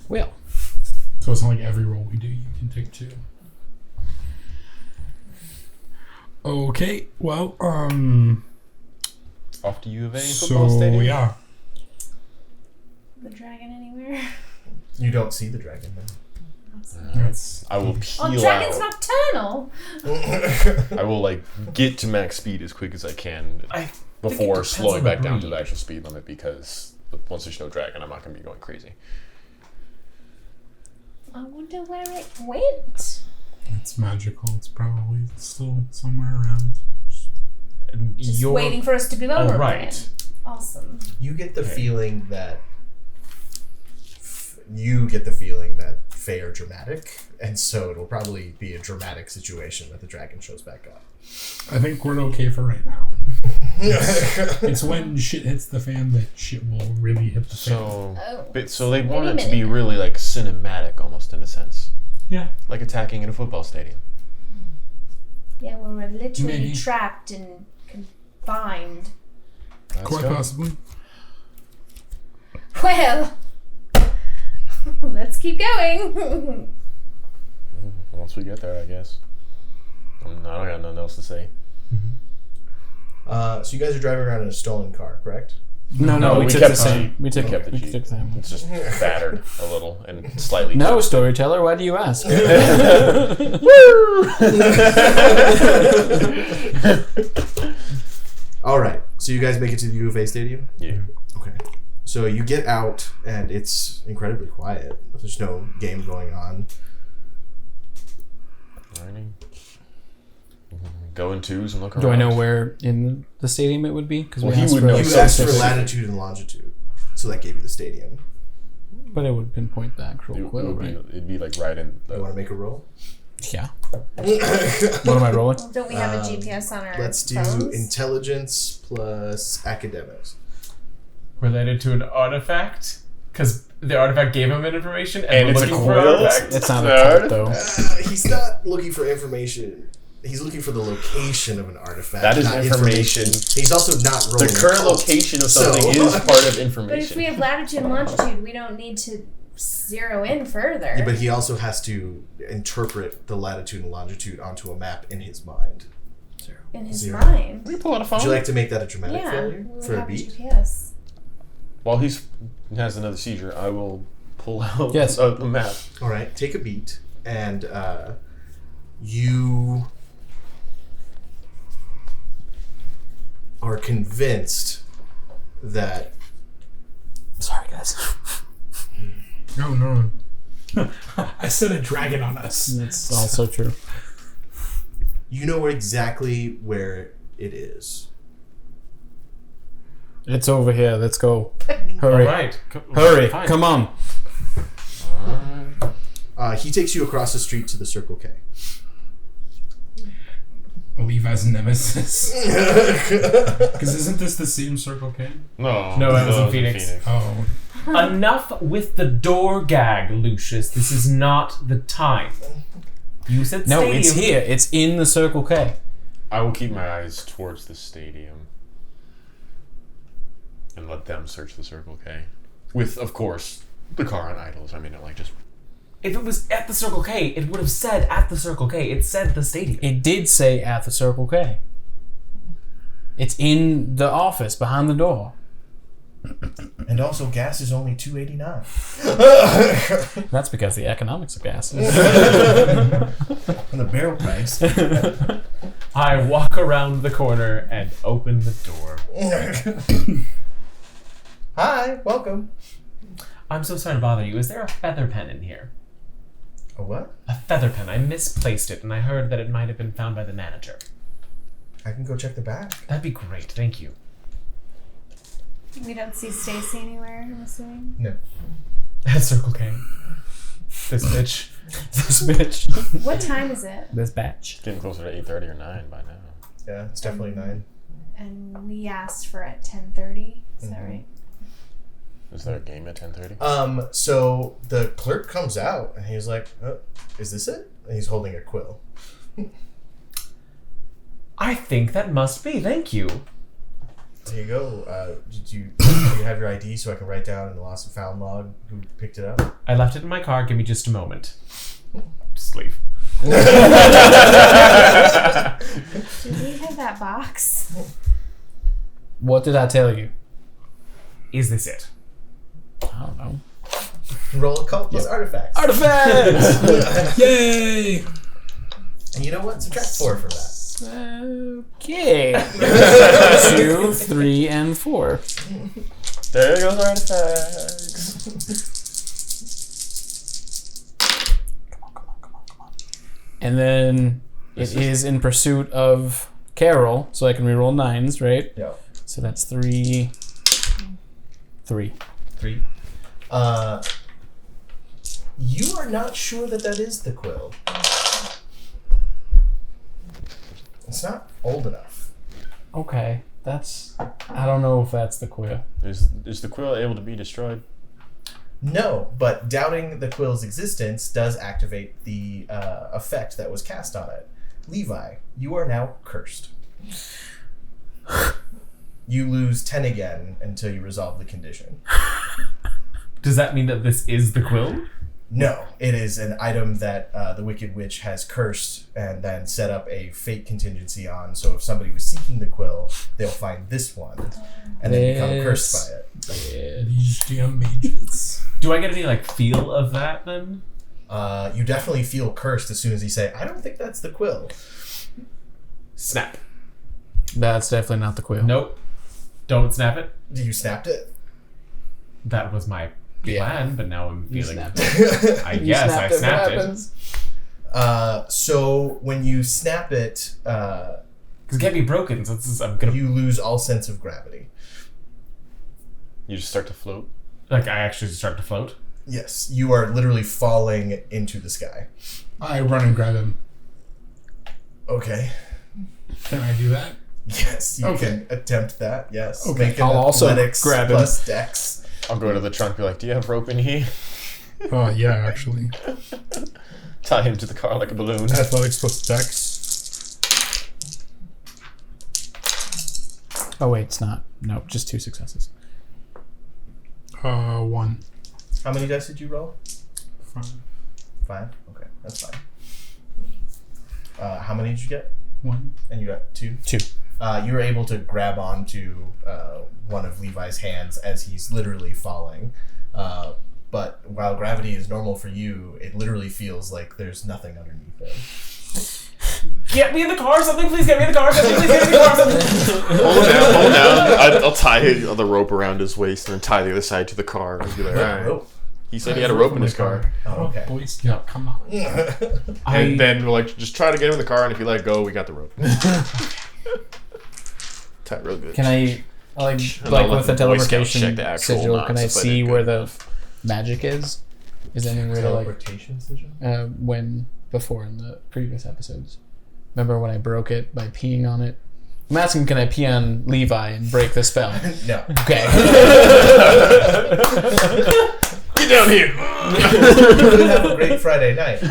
Well, So it's not like every roll we do, you can take 2. Okay, well, Off to U of A football so stadium. yeah. The dragon anywhere? You don't see the dragon That's I will Oh, peel dragon's out. nocturnal. then. I will like get to max speed as quick as I can before depends slowing on the back down to breed. the actual speed limit, because once there's no dragon, I'm not going to be going crazy. I wonder where it went. it's magical. It's probably still somewhere around. Just waiting for us to go Oh, over right. it. Awesome. You get the Okay. feeling that Fae are dramatic, and so it'll probably be a dramatic situation that the dragon shows back up. I think we're okay for right now. It's when shit hits the fan that shit will really hit the fan. Oh. So they Wait want a it to be minute. really like cinematic, almost in a sense, Yeah. like attacking in a football stadium. Yeah, well, we're literally Maybe. trapped and confined. Let's Quite go. possibly. Well, let's keep going. Once we get there, I guess. I don't got nothing else to say. So you guys are driving around in a stolen car, correct? No, we took kept the same. Jeep. We took kept the we Jeep. took the same one. It's just battered a little and slightly. No, storyteller, why do you ask? All right. So you guys make it to the U of A stadium? Yeah. Okay. So you get out, and it's incredibly quiet. There's no game going on. Alrighty. Go in twos and look around. Do I know where in the stadium it would be? Because Well, he would know You so asked for specific. latitude and longitude, so that gave you the stadium. But it would pinpoint the actual quill, right? It'd be like right in. You want to make a roll? Yeah. What am I rolling? Well, don't we have a GPS on our Let's do phones? intelligence plus academics. Related to an artifact? Because the artifact gave him an information, and, And we're it's a looking for quill? artifacts. It's not a Nerd. cult, though. He's not looking for information. He's looking for the location of an artifact. That is not information. He's also not rolling. The a current cult. location of So- something is part of But if we information. have latitude and longitude, we don't need to zero in further. Yeah, but he also has to interpret the latitude and longitude onto a map in his mind. in his Zero. mind. Can you pull out a Would phone? you like to make that a dramatic Yeah, failure we for a have beat? GPS. While he has another seizure, I will pull out Yes. a map. All right, take a beat, and you are convinced that Sorry, guys. No. I sent a dragon on us. That's also true. you know exactly where it is. It's over here. Let's go. Hurry. All right. Hurry. Fine. Come on. He takes you across the street to the Circle K. Levi's nemesis. Because isn't this the same Circle K? No, that was in in Phoenix. Oh. Enough with the door gag, Lucius. This is not the time. You said No, stadium. it's here. It's in the Circle K. I will keep my eyes towards the stadium and let them search the Circle K. With, of course, the car on idles. I mean, not like just... If it was at the Circle K, it would have said at the Circle K. It said the stadium. It did say at the Circle K. It's in the office behind the door. And also, gas is only $2.89. That's because the economics of gas. And the barrel price. I walk around the corner and open the door. Hi, welcome. I'm so sorry to bother you. Is there a feather pen in here? A what? A feather pen. I misplaced it, and I heard that it might have been found by the manager. I can go check the back. That'd be great. Thank you. We don't see Stacy anywhere, I'm assuming. No. At Circle K. This bitch. This bitch. What time is it? This batch. Getting closer to 8:30 or 9 by now. Yeah, it's definitely 9. And we asked for at 10:30. Is that right? Is there a game at 10:30? So the clerk comes out and he's like, oh, is this it? And he's holding a quill. I think that must be. Thank you. There you go. Do you have your ID so I can write down in the lost and found log who picked it up? I left it in my car. Give me just a moment. Just leave. Do we have that box? What did I tell you? Is this it? I don't know. Roll a cult plus artifacts. Artifacts! Yay! And you know what? Subtract 4 from that. Okay. 2, 3, and 4. There goes artifacts. And then it is in pursuit of Carol, so I can reroll 9s, right? Yeah. So that's 3. 3. 3. You are not sure that is the quill. It's not old enough. Okay, that's... I don't know if that's the quill. Is the quill able to be destroyed? No, but doubting the quill's existence does activate the effect that was cast on it. Levi, you are now cursed. You lose 10 again until you resolve the condition. Does that mean that this is the quill? No, it is an item that the Wicked Witch has cursed and then set up a fate contingency on. So if somebody was seeking the quill, they'll find this one and then become cursed by it. These damn mages. Do I get any feel of that then? You definitely feel cursed as soon as you say, I don't think that's the quill. Snap. That's definitely not the quill. Nope. Don't snap it. You snapped it? That was my plan, but now I'm You feeling. snapped it. I guess I snapped it. So when you snap it, Because it can't be broken, so I'm gonna. you lose all sense of gravity. You just start to float? I actually start to float. Yes, you are literally falling into the sky. I run and grab him. Okay. Can I do that? Yes, you Okay. can attempt that. Yes. Okay. Make an I'll also athletics grab him. plus dex. I'll go to the trunk and be like, do you have rope in here? Oh, yeah, actually. Tie him to the car like a balloon. Athletics plus dex. Oh, wait, it's not. Nope, just 2 successes. 1. How many dice did you roll? 5. 5? Okay, that's fine. How many did you get? 1. And you got 2? 2. You were able to grab onto one of Levi's hands as he's literally falling. But while gravity is normal for you, it literally feels like there's nothing underneath him. Get me in the car, something, please get me in the car, something, please get me in the car, something. Hold down. I'll tie the rope around his waist and then tie the other side to the car and be like, all right. He said he had a rope in his car. Oh, okay. Boy Scout, come on. And then we're like, just try to get him in the car, and if you let go, we got the rope. Tie it real good. Can I, like let with the the Boy Scouts teleportation check the actual sigil, knots can I if I see did where good the magic is? Is there any way to, like, Teleportation sigil? before in the previous episodes? Remember when I broke it by peeing on it? I'm asking, can I pee on Levi and break the spell? No. Okay. Get down here! You have a great Friday night.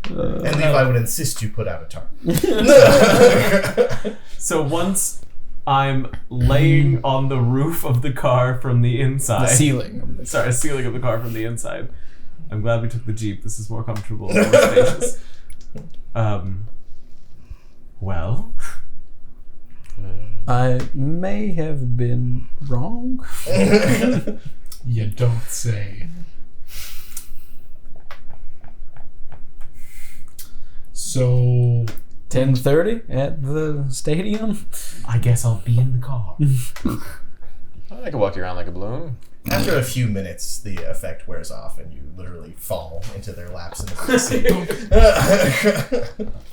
And Levi would insist you put out a tarp. So once I'm laying on the roof of the car from the inside. Ceiling. Sorry, ceiling of the car from the inside. I'm glad we took the Jeep. This is more comfortable and more spacious. Well, I may have been wrong. You don't say. So 10:30 at the stadium. I guess I'll be in the car. I can walk you around like a balloon. After a few minutes, the effect wears off, and you literally fall into their laps in the seat.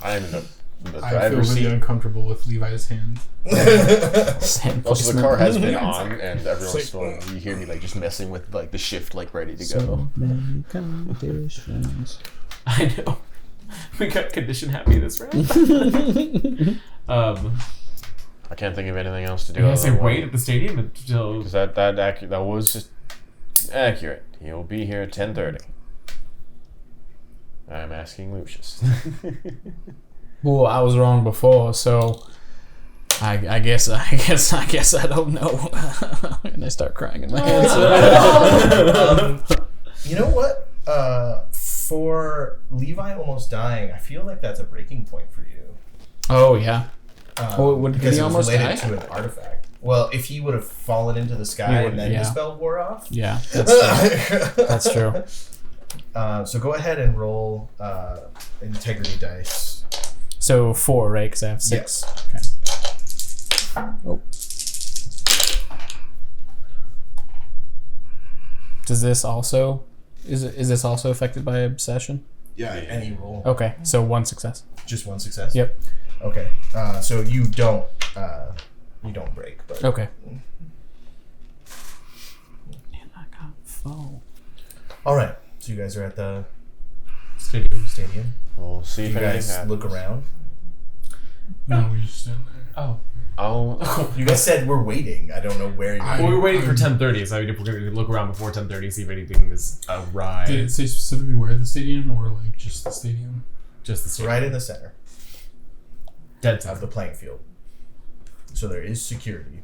I'm in the I feel driver's really seat. uncomfortable with Levi's hand. Also, the car has been on, and every once It's in a while you hear me like just messing with like the shift, like ready to go. So many conditions. I know. We got condition happy this round. I can't think of anything else to do. I guess they wait at the stadium until. Because that was accurate. He'll be here at 10:30. I'm asking Lucius. Well, I was wrong before, so I guess I don't know. And I start crying in my hands. You know what? For Levi almost dying, I feel like that's a breaking point for you. Oh yeah. Did Because he it was almost related die? to an artifact. Well, if he would have fallen into the sky and then the spell wore off. Yeah, that's true. That's true. So go ahead and roll integrity dice. So 4, right? Because I have 6. Okay. Oh. Does this also is this also affected by obsession? Yeah, any roll. Okay, so 1 success. Just one success. Yep. Okay. So you don't break, but Okay. And I got fall. all right. So you guys are at the Stadium. We'll see you if anything guys happens. look around. No, we just stand there. Oh. I'll. You guys said we're waiting. I don't know where you're. Well, we were waiting for 10:30, so if we're going to look around before 10:30, see if anything is awry. Did it say specifically where the stadium or like just the stadium? Just the stadium. right in the center Dead of center. the playing field. So there is security.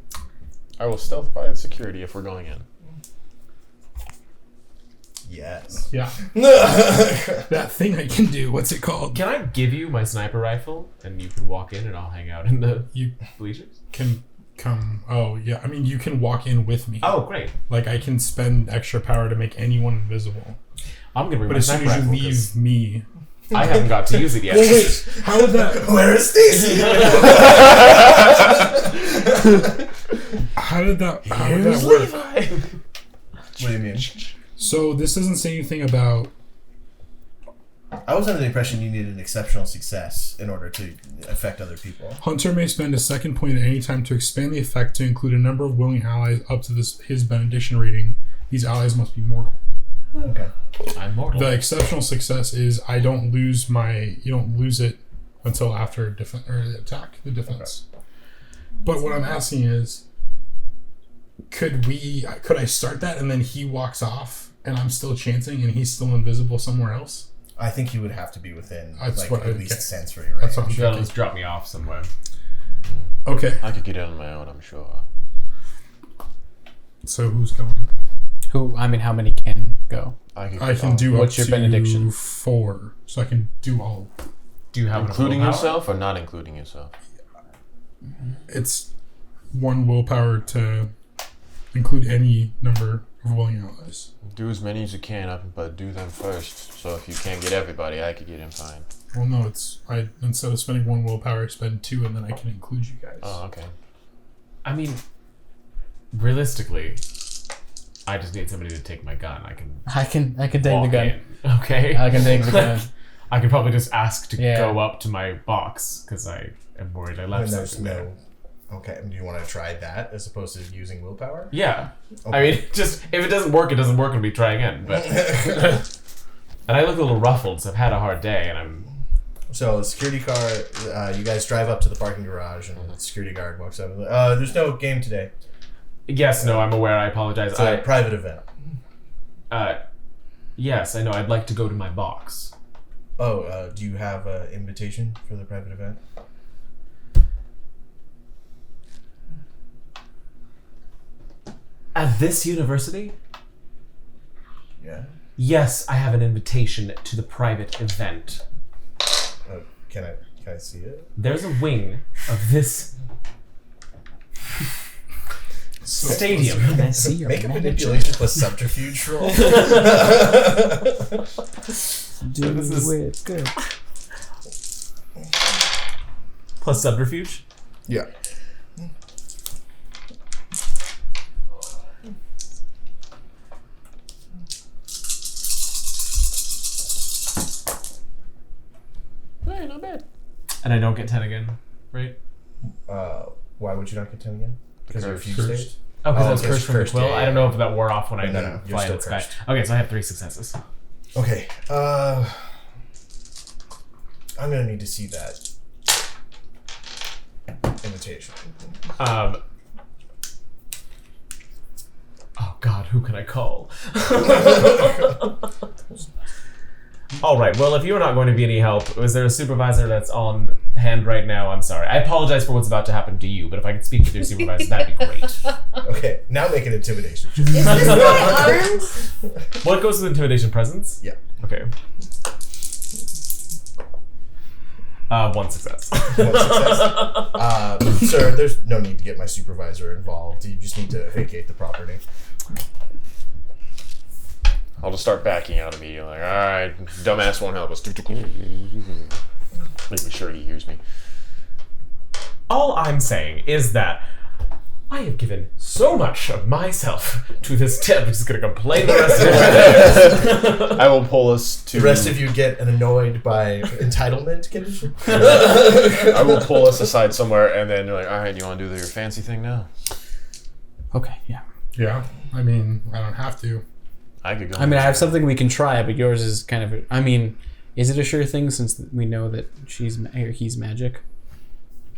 I will stealth by the security if we're going in. Yes. Yeah. That thing I can do. What's it called? Can I give you my sniper rifle and you can walk in and I'll hang out in the You bleachers? can come. Oh yeah. I mean, you can walk in with me. Oh, great. Like I can spend extra power to make anyone invisible. I'm going to bring But my as soon sniper as you rifle 'cause leave me, I haven't got to use it yet. how would that? Where is Stacy? How would that Here's work? Levi. What do you mean? So this doesn't say anything about. I was under the impression you needed an exceptional success in order to affect other people. Hunter may spend a second point at any time to expand the effect to include a number of willing allies up to his benediction rating. These allies must be mortal. Okay. I'm mortal. The exceptional success is you don't lose it until after attack the defense. But what I'm asking is, could I start that and then he walks off and I'm still chancing and he's still invisible somewhere else? I think you would have to be within That's like what at I- least okay. sensory range. That's what I'm That'll thinking. just drop me off somewhere. Okay, I could get it on my own, I'm sure. so who's going? How many can go? I can do What's up your to benediction? 4, so I can do all. Do you have Including enough yourself or not including yourself? It's 1 willpower to include any number of willing allies. Do as many as you can, but do them first. So if you can't get everybody, I could get in fine. Well, no, instead of spending 1 willpower, I spend 2, and then I can include you guys. Oh, okay. I mean, realistically, I just need somebody to take my gun. I can take the gun. in, okay? I can take the gun. I could probably just ask to Yeah. go up to my box, because I am worried I left something there. Okay, do you want to try that as opposed to using willpower? Yeah. Okay. I mean, just, if it doesn't work, and we try again. But and I look a little ruffled, so I've had a hard day, and I'm... So, security car, you guys drive up to the parking garage, and the security guard walks up and there's no game today. Yes, no, I'm aware, I apologize. It's a private event. Yes, I know, I'd like to go to my box. Oh, do you have an invitation for the private event? At this university? Yeah. Yes, I have an invitation to the private event. Can I see it? There's a wing of this stadium. Can I see your Make a manager? manipulation plus subterfuge roll. Do it good. Plus subterfuge? Yeah. Hey, not bad. And I don't get 10 again, right? Why would you not get 10 again? Because you're fused cursed. state? Oh, because Oh, I was because cursed from the cursed, quill? yeah, I don't know if that wore off when I No, didn't no, you're fly in still the sky. cursed. Okay, so I have 3 successes. Okay, I'm gonna need to see that invitation. Oh God, who can I call? All right. Well, if you're not going to be any help, is there a supervisor that's on hand right now? I'm sorry. I apologize for what's about to happen to you, but if I could speak with your supervisor, that'd be great. Okay, now make an intimidation check. Is this guy armed? What goes with intimidation? Presence? Yeah. Okay. 1 success. One success. Sir, there's no need to get my supervisor involved. You just need to vacate the property. I'll just start backing out immediately. Like, alright, dumbass won't help us. Making sure he hears me. All I'm saying is that I have given so much of myself to this tip. I'm just going to complain the rest of the day. I will pull us to... The rest of you get annoyed by entitlement condition? I will pull us aside somewhere, and then you're like, alright, you want to do your fancy thing now? Okay, yeah. Yeah, I mean, I don't have to. I could go. I mean, I have something we can try, but yours is kind of. I mean, is it a sure thing since we know that he's magic?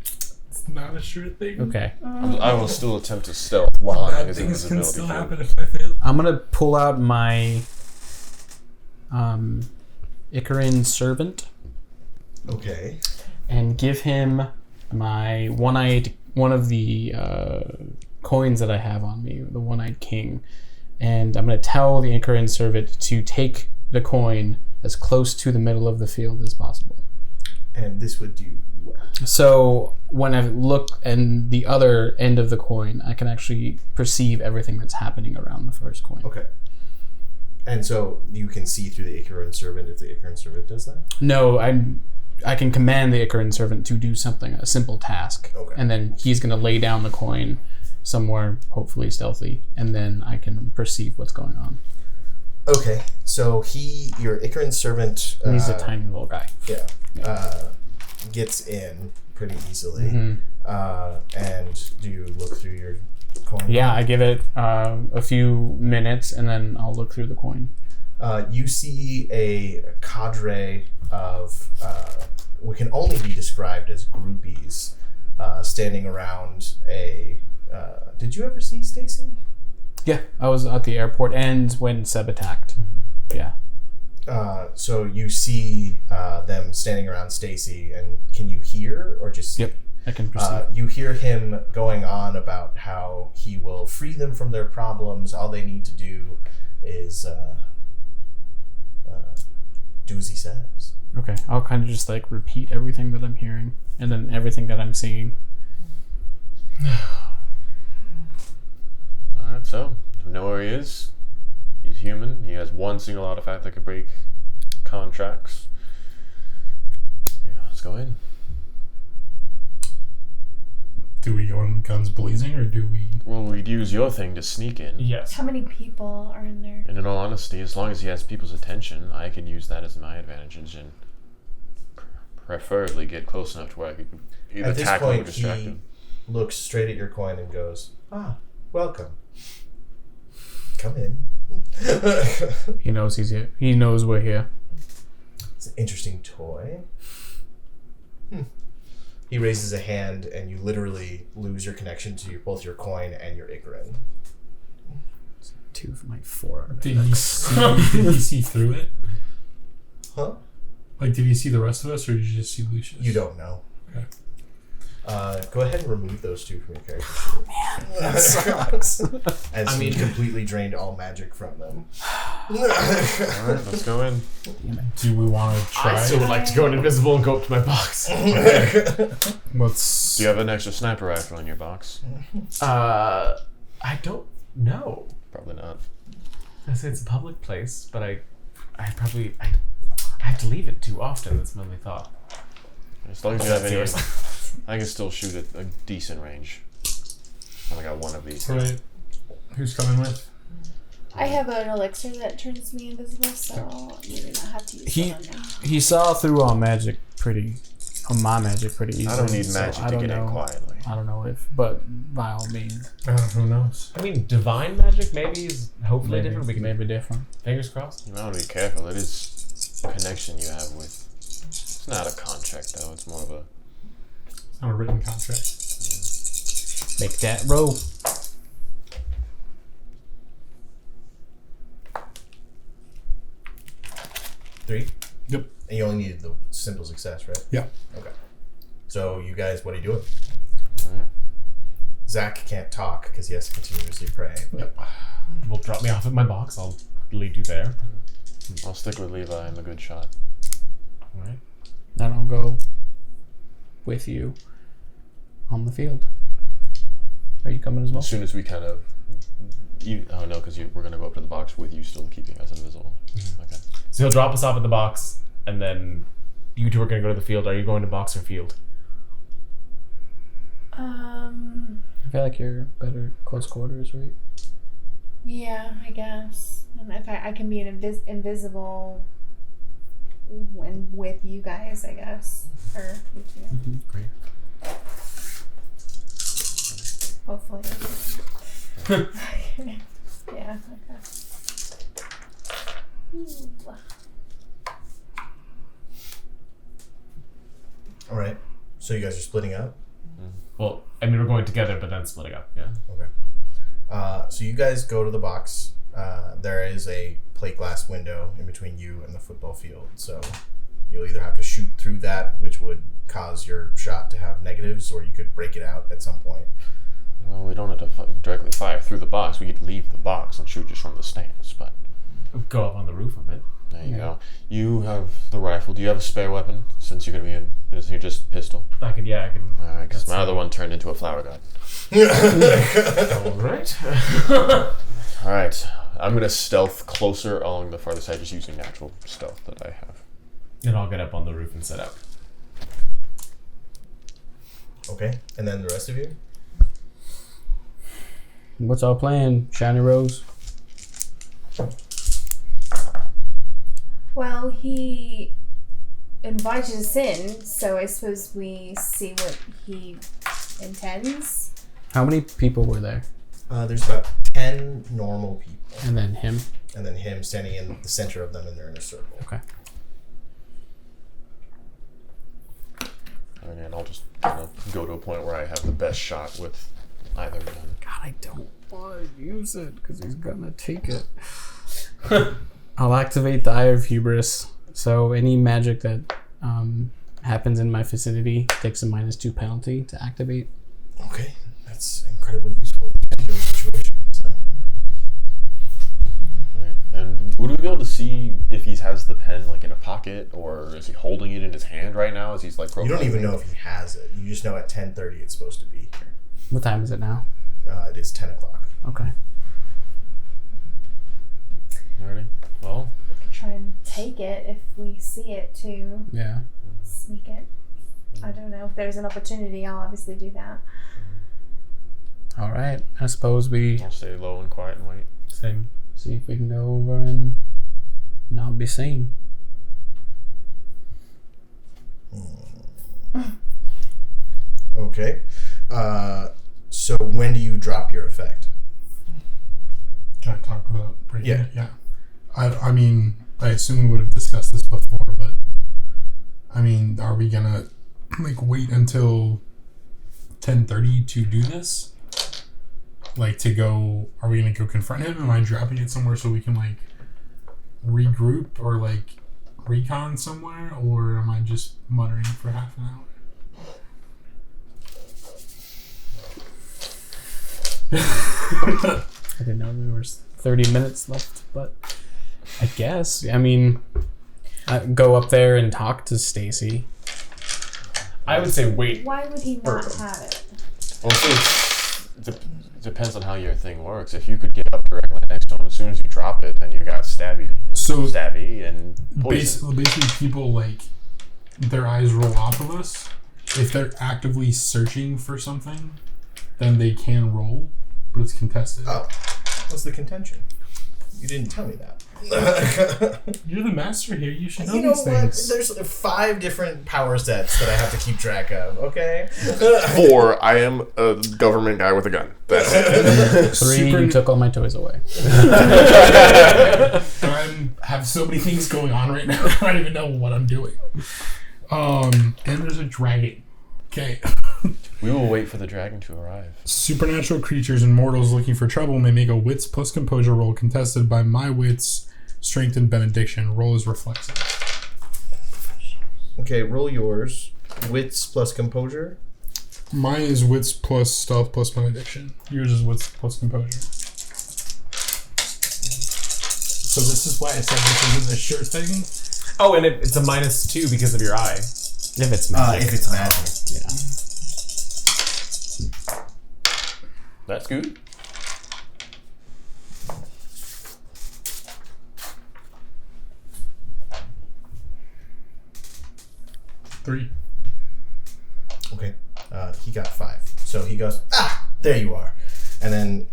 It's not a sure thing. Okay. I will still attempt to stealth while I'm Bad his things can invisibility still field. happen if I fail. I'm gonna pull out my Icaran servant Okay. and give him my one of the coins that I have on me, the one-eyed king. And I'm going to tell the Icaran servant to take the coin as close to the middle of the field as possible. And this would do what? So when I look at the other end of the coin, I can actually perceive everything that's happening around the first coin. Okay. And so you can see through the Icaran servant if the Icaran servant does that? No, I can command the Icaran servant to do something, a simple task. Okay. And then he's going to lay down the coin somewhere, hopefully stealthy, and then I can perceive what's going on. Okay. So your Icaran servant... He's a tiny little guy. Yeah. Gets in pretty easily. Mm-hmm. And do you look through your coin? Yeah, I give it a few minutes, and then I'll look through the coin. You see a cadre of what can only be described as groupies standing around a... did you ever see Stacy? Yeah, I was at the airport and when Seb attacked. Yeah. So you see them standing around Stacy, and can you hear or just see? Yep, I can perceive. You hear him going on about how he will free them from their problems. All they need to do is do as he says. Okay, I'll kind of just like repeat everything that I'm hearing and then everything that I'm seeing. Alright, so, do we know where he is? human. He has one single artifact that could break contracts. Yeah, let's go in. Do we go in guns blazing, or do we? Well, we'd use your thing to sneak in. Yes. How many people are in there? And in all honesty, as long as he has people's attention, I could use that as my advantage and preferably get close enough to where I could either At this tackle him or point, distract he him. looks straight at your coin and goes, welcome. Come in. He knows he's here. He knows we're here. It's an interesting toy. He raises a hand, and you literally lose your connection to both your coin and your Ikarin. 2 for my 4. Did he see through it? Huh? Like, did he see the rest of us, or did you just see Lucius? You don't know. Okay. Go ahead and remove those 2 from your character sheet. That sucks. As he completely drained all magic from them. Alright, let's go in. Do we want to try? I still would like to go invisible and go up to my box. Let's. Do you have an extra sniper rifle in your box? I don't know. Probably not. I say it's a public place, but I have to leave it too often. That's my only thought. As long as you have any, Seriously. I can still shoot at a decent range. I only got one of these. Right. Who's coming with? I have an elixir that turns me invisible, so you do not have to use He that now. he saw through our magic pretty, my magic pretty easily. I don't need so magic I to don't get in know. quietly. I don't know if, but by all means, Who knows? I mean, divine magic maybe is hopefully maybe, different. We can maybe different. fingers crossed. You might want to be careful. It is a connection you have with. It's not a contract though. It's more of a. It's not a written contract. Make that roll. Three? Yep. And you only needed the simple success, right? Yeah. Okay. So you guys, what are you doing? Alright. Zach can't talk because he has to continuously pray. But Will drop me off at my box. I'll lead you there. I'll stick with Levi. I'm a good shot. All right. And I'll go with you on the field. Are you coming as well? As soon as we kind of. Oh no, because we're gonna go up to the box with you still keeping us invisible. Okay. So he'll drop us off at the box, and then you two are going to go to the field. Are you going to box or field? I feel like you're better close quarters, right? Yeah, I guess. And if I can be an invisible when with you guys, I guess. Or you two. Great. Hopefully. Yeah, okay. Ooh. all right. So you guys are splitting up. Well, I mean, we're going together, but then splitting up. Yeah. Okay. So you guys go to the box. There is a plate glass window in between you and the football field. So you'll either have to shoot through that, which would cause your shot to have negatives, or you could break it out at some point. Well, we don't have to directly fire through the box. We could leave the box and shoot just from the stands. But Go up on the roof of it. there you go. You have the rifle. Do you have a spare weapon? Since you're gonna be in, is it just pistol? I can. Alright, because my other one turned into a flower gun. All right. Alright, I'm gonna stealth closer along the farther side, just using natural stealth that I have. And I'll get up on the roof and set up. Okay. And then the rest of you? What's our plan, Shiny Rose? Well, he invited us in, so I suppose we see what he intends. How many people were there? There's about 10 normal people. And then him? And then him standing in the center of them, and they're in a circle. Okay. And then I'll just go to a point where I have the best shot with either of them. God, I don't want to use it because he's gonna take it. I'll activate the Eye of Hubris. So any magic that happens in my vicinity takes a -2 penalty to activate. Okay. That's incredibly useful in a particular situation. So. Right. And would we be able to see if he has the pen like in a pocket, or is he holding it in his hand right now as he's like You don't even know if he has it. You just know at 10:30 it's supposed to be here. What time is it now? It is 10 o'clock. Okay. Alrighty. Well, Try and take it if we see it too. Yeah. Sneak it. I don't know if there's an opportunity. I'll obviously do that. All right. I suppose we I'll stay low and quiet and wait. see if we can go over and not be seen. Okay. So when do you drop your effect? Can I talk about breaking Yeah. it? Yeah. I mean, I assume we would have discussed this before, but I mean, are we gonna like wait until 10:30 to do this? Like to go? Are we gonna go confront him? Am I dropping it somewhere so we can like regroup or like recon somewhere, or am I just muttering for half an hour? I didn't know there was 30 minutes left, but I guess. I mean, go up there and talk to Stacy. I would say wait. Why would he not have it? Well, see, depends on how your thing works. If you could get up directly next to him, as soon as you drop it, then you got stabby and poison. Basically, people like their eyes roll off of us. If they're actively searching for something, then they can roll, but it's contested. Oh, what's the contention? You didn't tell me that. You're the master here. You should know You know these what? things. There's 5 different power sets that I have to keep track of, okay? 4, I am a government guy with a gun. That's it. 3, you took all my toys away. I have so many things going on right now. I don't even know what I'm doing. And there's a dragon. Okay. We will wait for the dragon to arrive. Supernatural creatures and mortals looking for trouble may make a wits plus composure roll contested by my wits, strength, and benediction. Roll is reflexive. Okay, roll yours. Wits plus composure. Mine is wits plus stealth plus benediction. Yours is wits plus composure. So this is why I said this isn't a sure thing. Oh, and it's a -2 because of your eye. If it's magic. If it's magic. Yeah. That's good. Three. Okay. He got 5. So he goes, there you are. And then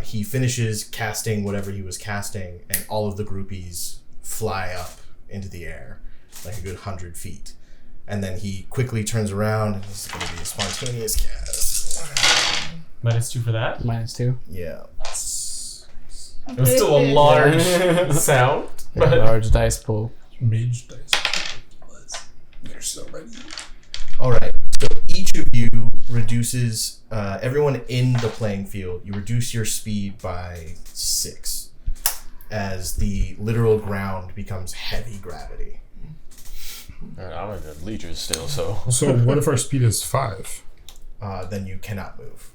he finishes casting whatever he was casting, and all of the groupies fly up into the air, like a good 100 feet. And then he quickly turns around, and this is going to be a spontaneous cast. -2 for that. -2. Yeah. It was still a large sound. But Large dice pool. Mage dice. You're so ready. All right. So each of you reduces, everyone in the playing field, you reduce your speed by 6 as the literal ground becomes heavy gravity. Alright, I'm in the bleachers still, so. So what if our speed is 5? Then you cannot move.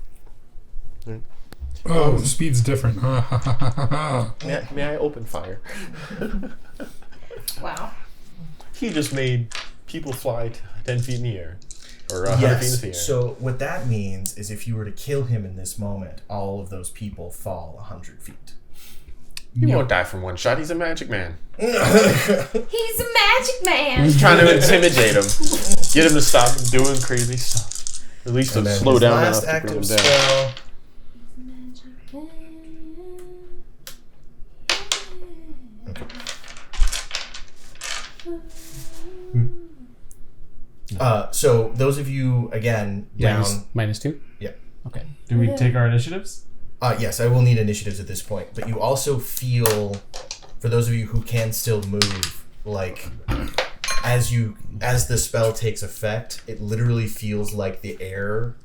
Oh, speed's different. May I open fire? Wow. He just made people fly 10 feet in the air. Or 100 feet in the air. So what that means is if you were to kill him in this moment, all of those people fall 100 feet. He won't die from one shot. He's a magic man. He's a magic man. He's trying to intimidate him. Get him to stop doing crazy stuff. At least to slow down enough last to bring him active down. spell. So those of you again down. -2? Yeah. Okay. do we take our initiatives? Yes, I will need initiatives at this point, but you also feel, for those of you who can still move, like as the spell takes effect, it literally feels like the air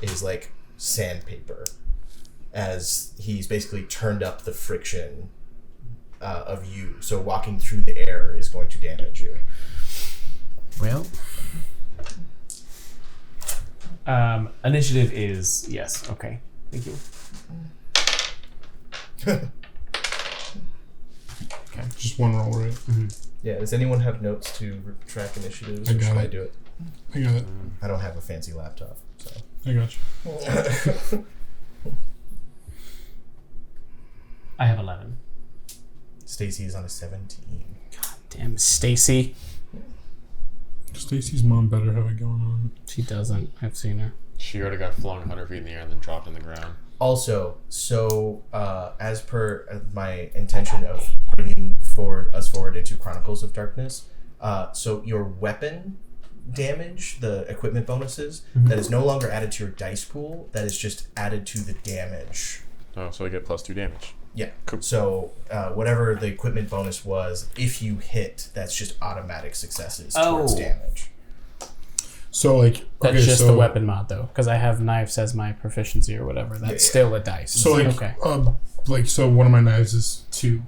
is like sandpaper, as he's basically turned up the friction of you. So walking through the air is going to damage you. Well, Initiative is yes. Okay. Thank you. Okay. Just one roll, right? Yeah. Does anyone have notes to track initiatives? I Or got should I it. do it? I got it. I don't have a fancy laptop, so. I got you. I have 11. Stacy is on a 17. Damn, Stacy. Stacy's mom better have it going on. She doesn't. I've seen her. She already got flung 100 feet in the air and then dropped in the ground. Also, so as per my intention of bringing us forward into Chronicles of Darkness, so your weapon damage, the equipment bonuses, that is no longer added to your dice pool. That is just added to the damage. Oh, so I get +2 damage. Yeah. Cool. So whatever the equipment bonus was, if you hit, that's just automatic successes towards damage. So like That's just the weapon mod though, because I have knives as my proficiency or whatever. That's still a dice. So like okay. So one of my knives is 2.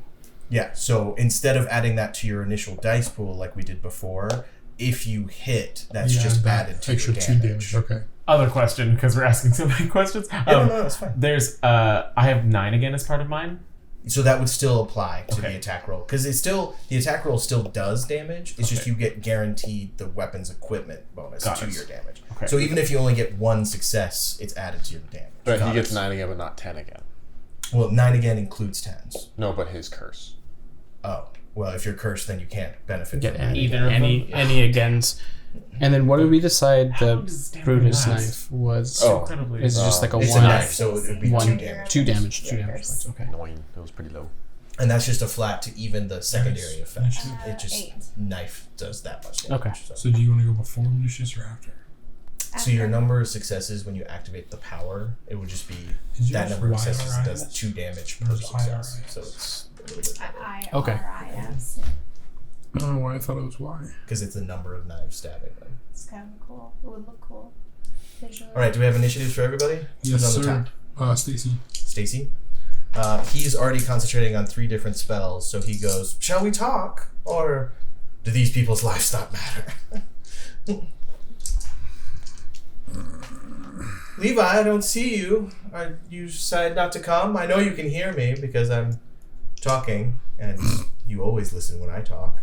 Yeah. So instead of adding that to your initial dice pool like we did before, if you hit, that's just added to extra your 2 damage. Okay. Other question, because we're asking so many questions. No, that's fine. There's I have 9 again as part of mine. So that would still apply to the attack roll, because the attack roll still does damage. It's just you get guaranteed the weapon's equipment bonus to your damage. Okay. So even if you only get 1 success, it's added to your damage. But he gets 9 again, but not 10 again. Well, 9 again includes 10s. No, but his curse. Oh, well, if you're cursed, then you can't benefit Get from any agains. And then what did we decide the does damage Brutus last? knife was? Oh. Incredibly. It's just like a It's one. a knife, so it would be 2 damage. 2 damage. 2 damage points. Okay. Annoying. That was pretty low. And that's just a flat to even the secondary effect. It just 8. knife does that much damage. Okay. So do you want to go before Lucius or after? So your number of successes when you activate the power, it would just be Did you that guys number of wire successes IRS? does 2 damage per Or is it success. IRS? So it's a little bit Okay. IRIS. I don't know why I thought it was Y. because it's the number of knives stabbing them. It's kind of cool. It would look cool. Visually. All right, do we have initiatives for everybody? Yes, Who's on the sir. top? Stacy. Stacy. He's already concentrating on 3 different spells, so he goes, "Shall we talk, or do these people's lives not matter?" Levi, I don't see you. You decided not to come. I know you can hear me because I'm talking, and you always listen when I talk.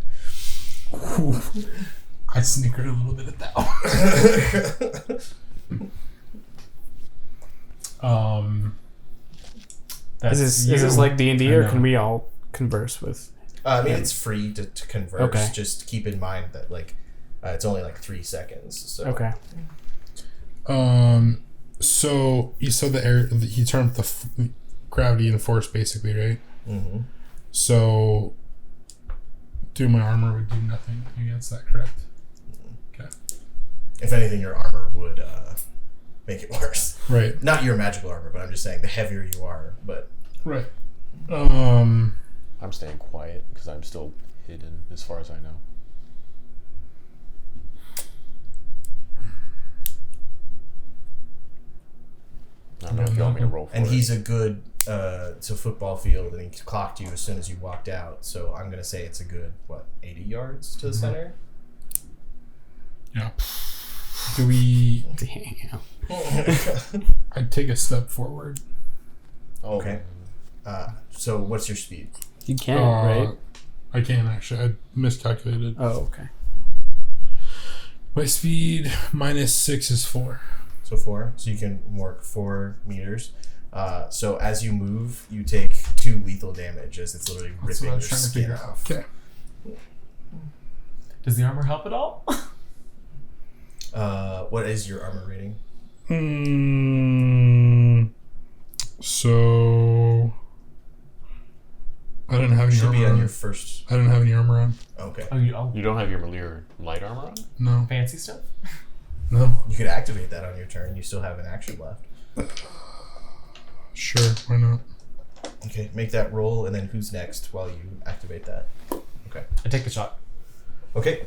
I snickered a little bit at that one. Is this like D&D, or can we all converse with? I mean, it's free to converse. Okay. Just keep in mind that it's only 3 seconds. So. Okay. So you said the air. He turned the gravity into force, basically, right? Mm-hmm. So, my armor would do nothing against that, correct? Okay. If anything, your armor would make it worse. Right. Not your magical armor, but I'm just saying the heavier you are. But Right. I'm staying quiet because I'm still hidden as far as I know. I don't know if you want me to roll for and it. he's a good. It's a football field, and he clocked you as soon as you walked out. So I'm gonna say it's a good 80 yards to the center. Yeah. Do we? Damn. I'd take a step forward. Okay. So what's your speed? You can't, right? I can actually. I miscalculated. Oh, okay. My speed -6 is 4. So 4. So you can work 4 meters. So as you move, you take 2 lethal damage as it's literally That's what ripping I your was trying to skin figure out. off. Okay. Does the armor help at all? What is your armor rating? So I didn't have any Should armor be on on. your first. I didn't have any armor on. Okay. You don't have your Melir light armor on? No. Fancy stuff? No. You could activate that on your turn. You still have an action left. Sure. Why not? Okay, make that roll, and then who's next while you activate that? Okay. I take the shot. Okay.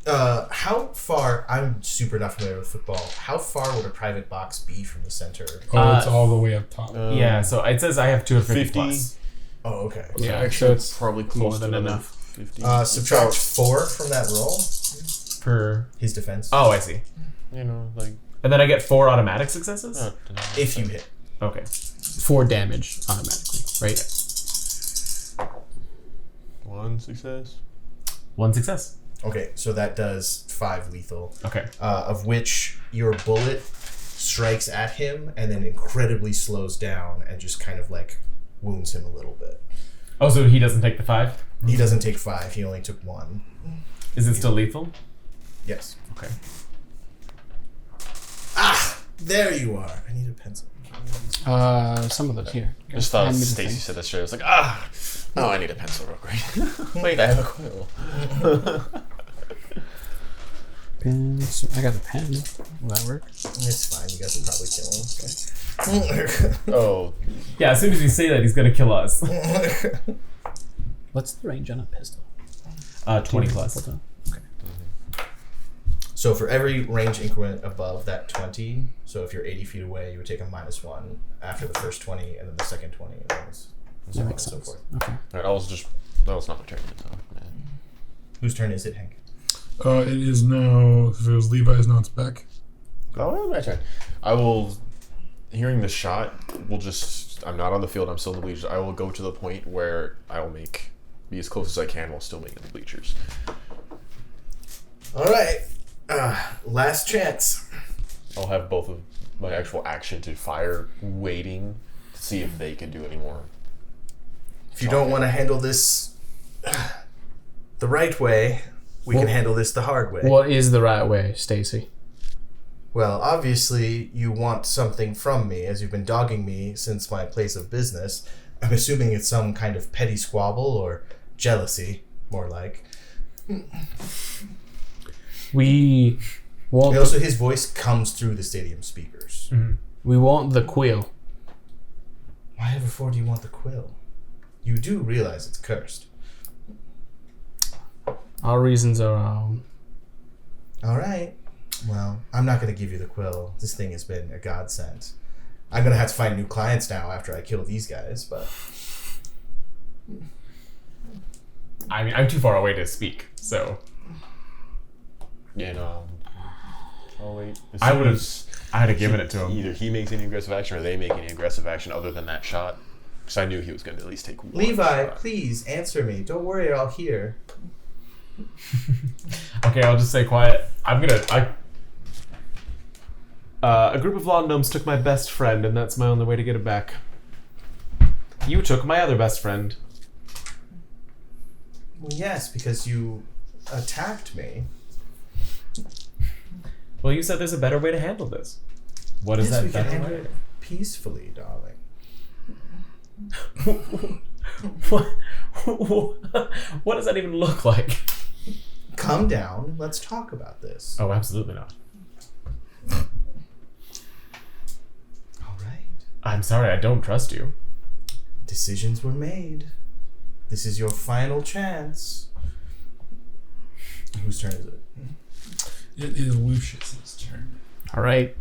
How far? I'm super not familiar with football. How far would a private box be from the center? Oh, it's all the way up top. Yeah, so it says I have 250 50. plus. Oh, okay. Yeah, actually, so it's probably more close than to enough. 50. Subtract 4 from that roll. Per... His defense. Oh, I see. You know, like... And then I get 4 automatic successes? If you hit. Okay. 4 damage automatically, right? 1 success. 1 success. Okay, so that does 5 lethal. Okay. Of which your bullet strikes at him and then incredibly slows down and just kind of wounds him a little bit. Oh, so he doesn't take the 5? He doesn't take 5. He only took 1. Is it still lethal? Yes. Okay. Ah! There you are. I need a pencil. Some of those here. Just thought Hand me the Stacy thing. said that straight. I was like, oh, I need a pencil real quick. Wait, I have a quill. Pens. I got a pen. Will that work? It's fine. You guys will probably kill him. Okay. Oh, Yeah, as soon as you say that, he's gonna kill us. What's the range on a pistol? 20 plus. So for every range increment above that 20, so if you're 80 feet away, you would take a -1 after the first 20, and then the second 20, and then so That on makes and so sense. forth. Okay. alright, that was not my turn. So, Whose turn is it, Hank? It is now. If it was Levi's, now it's Beck. Oh, my turn. I will, hearing the shot, I'm not on the field, I'm still in the bleachers. I will go to the point where I will be as close as I can while still making the bleachers. All right. Last chance. I'll have both of my actual action to fire waiting to see if they can do any more. If you don't want to handle this the right way, we can handle this the hard way. What is the right way, Stacy? Well, obviously, you want something from me, as you've been dogging me since my place of business. I'm assuming it's some kind of petty squabble or jealousy, more like. We want. And also, his voice comes through the stadium speakers. We want the quill. Why ever do you want the quill? You do realize it's cursed. Our reasons are our own. All right. Well, I'm not going to give you the quill. This thing has been a godsend. I'm going to have to find new clients now after I kill these guys, but... I mean, I'm too far away to speak, so... Yeah, no. Oh, wait. I would have given it to him. Either he makes any aggressive action or they make any aggressive action other than that shot. Because I knew he was going to at least take one Levi, shot. please answer me. Don't worry, I'll hear. Okay, I'll just say quiet. A group of lawn gnomes took my best friend, and that's my only way to get it back. You took my other best friend. Well, yes, because you attacked me. Well, you said there's a better way to handle this. What is Yes, we that can better handle way? it peacefully, darling. What does that even look like? Come down. Let's talk about this. Oh, absolutely not. All right. I'm sorry, I don't trust you. Decisions were made. This is your final chance. Whose turn is it? It is Lucius's turn. All right.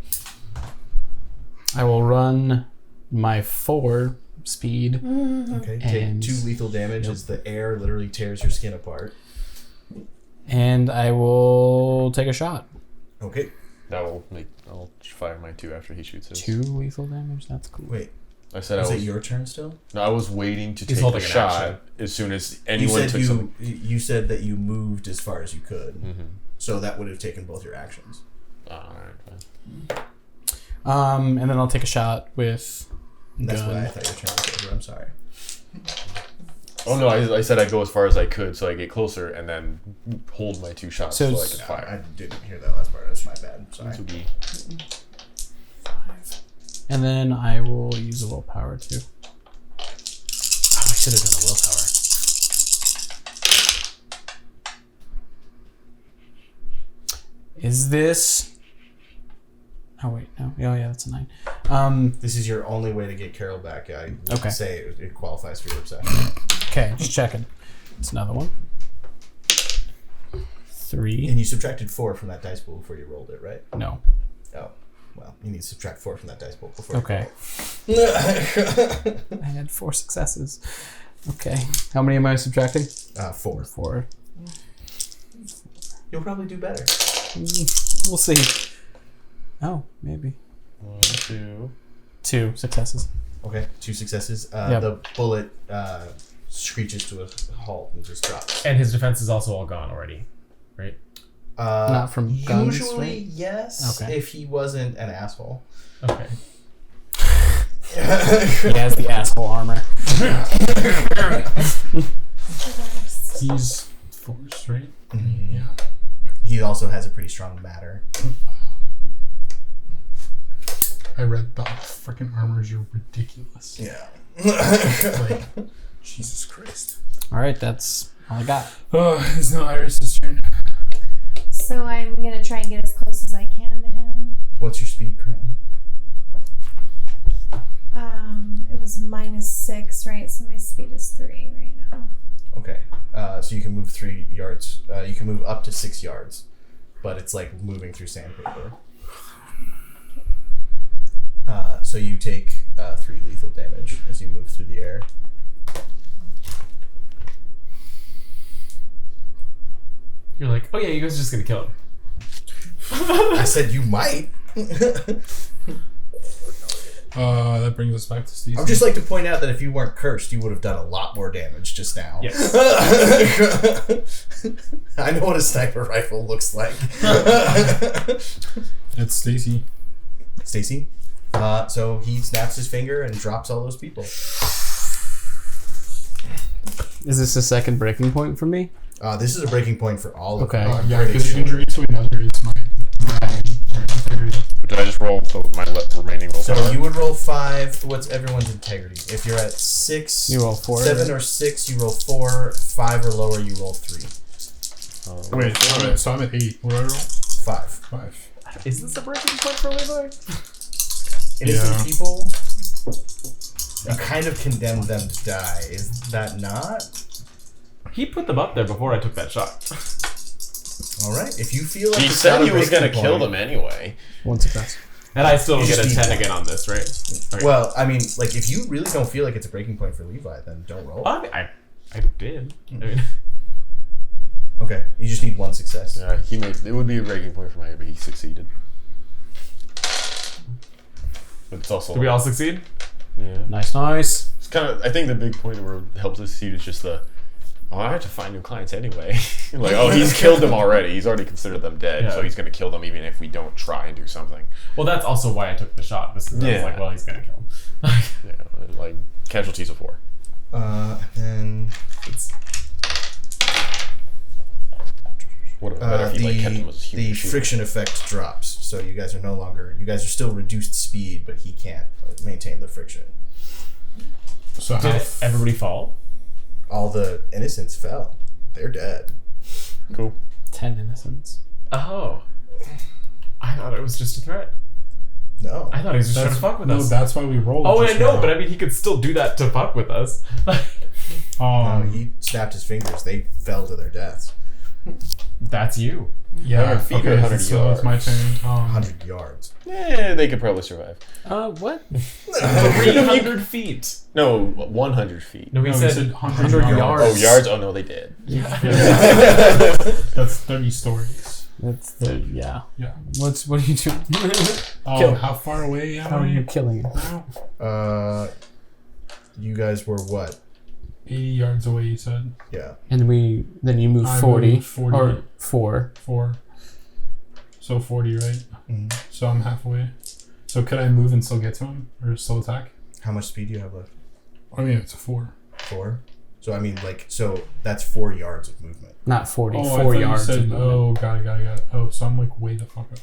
I will run my 4 speed. Okay. Take And- 2 lethal damage as the air literally tears your skin apart. And I will take a shot. Okay. I'll fire mine 2 after he shoots his. 2 lethal damage? That's cool. Wait. I said Is I it was. your turn still? No, I was waiting to He's take holding the an shot action. as soon as You anyone said took some. you said that you moved as far as you could. Mm-hmm. So that would have taken both your actions. Alright, fine. And then I'll take a shot with That's gun. what I thought your turn was over. I'm sorry. Oh no, I said I'd go as far as I could so I get closer and then hold my 2 shots So so I it's- can I fire. didn't hear that last part. That's my bad. Sorry. This would be 5. And then I will use a willpower too. Oh, I should have done a willpower. Is this... Oh, wait. No. Oh, yeah, that's a 9. This is your only way to get Carol back. I would Okay. say it qualifies for your obsession. Okay, just checking. It's another one. 3. And you subtracted 4 from that dice pool before you rolled it, right? No. Oh. Well, you need to subtract 4 from that dice pool before Okay. you roll it. I had 4 successes. Okay. How many am I subtracting? 4. 4. You'll probably do better. We'll see. Oh, maybe. 1, 2. 2 successes. Okay, 2 successes. Yep. The bullet screeches to a halt and just drops. And his defense is also all gone already, right? Not from guns, Usually, right? yes, Okay. if he wasn't an asshole. Okay. He has the asshole armor. He's force, right? Mhm. Yeah. He also has a pretty strong matter. I read the freaking armors are ridiculous. Yeah. Like, Jesus Christ. All right, that's all I got. Oh, it's now Iris' turn. So I'm gonna try and get as close as I can to him. What's your speed currently? It was -6, right? So my speed is 3 right now. Okay. So you can move 3 yards. You can move up to 6 yards, but it's like moving through sandpaper. So you take 3 lethal damage as you move through the air. You're like, oh yeah, you guys are just gonna kill him. I said you might. That brings us back to Stacy. I would just like to point out that if you weren't cursed, you would have done a lot more damage just now. Yes. I know what a sniper rifle looks like. It's Stacy. Stacy. So he snaps his finger and drops all those people. Is this a second breaking point for me? This is a breaking point for all of Okay. them. Yeah, because injury to another is my integrity. Did I just roll my remaining roll? So you would roll 5. What's everyone's integrity? If you're at 6, You roll 4. 7 or 6, you roll 4. 5 or lower, you roll 3. Wait, so I'm at 8. What do I roll? 5. 5. Is this a breaking point for Levi? Innocent Yeah. people, you kind of condemn them to die. Is that not? He put them up there before I took that shot. All right. If you feel like He it's said not a he was breaking gonna kill point- them anyway. One success. And I still don't You get a just 10 need again on this, right? Okay. Well, I mean, like if you really don't feel like it's a breaking point for Levi, then don't roll. I did. I mean, Okay. You just need 1 success. Yeah, it would be a breaking point for my, but he succeeded. But it's also did we all succeed? yeah. Nice. It's kind of. I think the big point where it helps us succeed is just the. Oh, I have to find new clients anyway. Like, oh, he's killed them already. He's already considered them dead, Yeah. so he's gonna kill them even if we don't try and do something. Well, that's also why I took the shot. This is I was Yeah. like, well, he's gonna kill him. Yeah, like casualties of war. And It's. Would have been better if he like kept him as a human the shooter. friction effect drops, so you guys are no longer. You guys are still reduced speed, but he can't maintain the friction. So how Did everybody fall? All the innocents fell. They're dead. Cool. 10 innocents. Oh. I thought it was just a threat. No. I thought he was just trying to fuck with no, us. that's why we rolled. Oh, I just know, now. but I mean, he could still do that to fuck with us. He snapped his fingers. They fell to their deaths. That's you. yeah. 100 feet or Okay, 100 so it's my yards? turn. 100 yards. Yeah, they could probably survive. What? 300 feet. No, 100 feet. No, he No, said 100 yards. Oh, yards? Oh no, they did. That's 30 stories. That's the yeah. Yeah. What are you doing? Oh, how far away am How are you I killing it? now? You guys were what? 80 yards away, you said. Yeah. And then you move I 40, moved 40. or 4. 4. So 40, right? Mhm. So I'm halfway. So could I move and still get to him? Or still attack? How much speed do you have left? I mean, it's a 4. 4. So I mean, like, so that's 4 yards of movement. Not 40, Oh, 4 I thought yards. you said, of movement. oh, got it. Oh, so I'm like way the fuck up.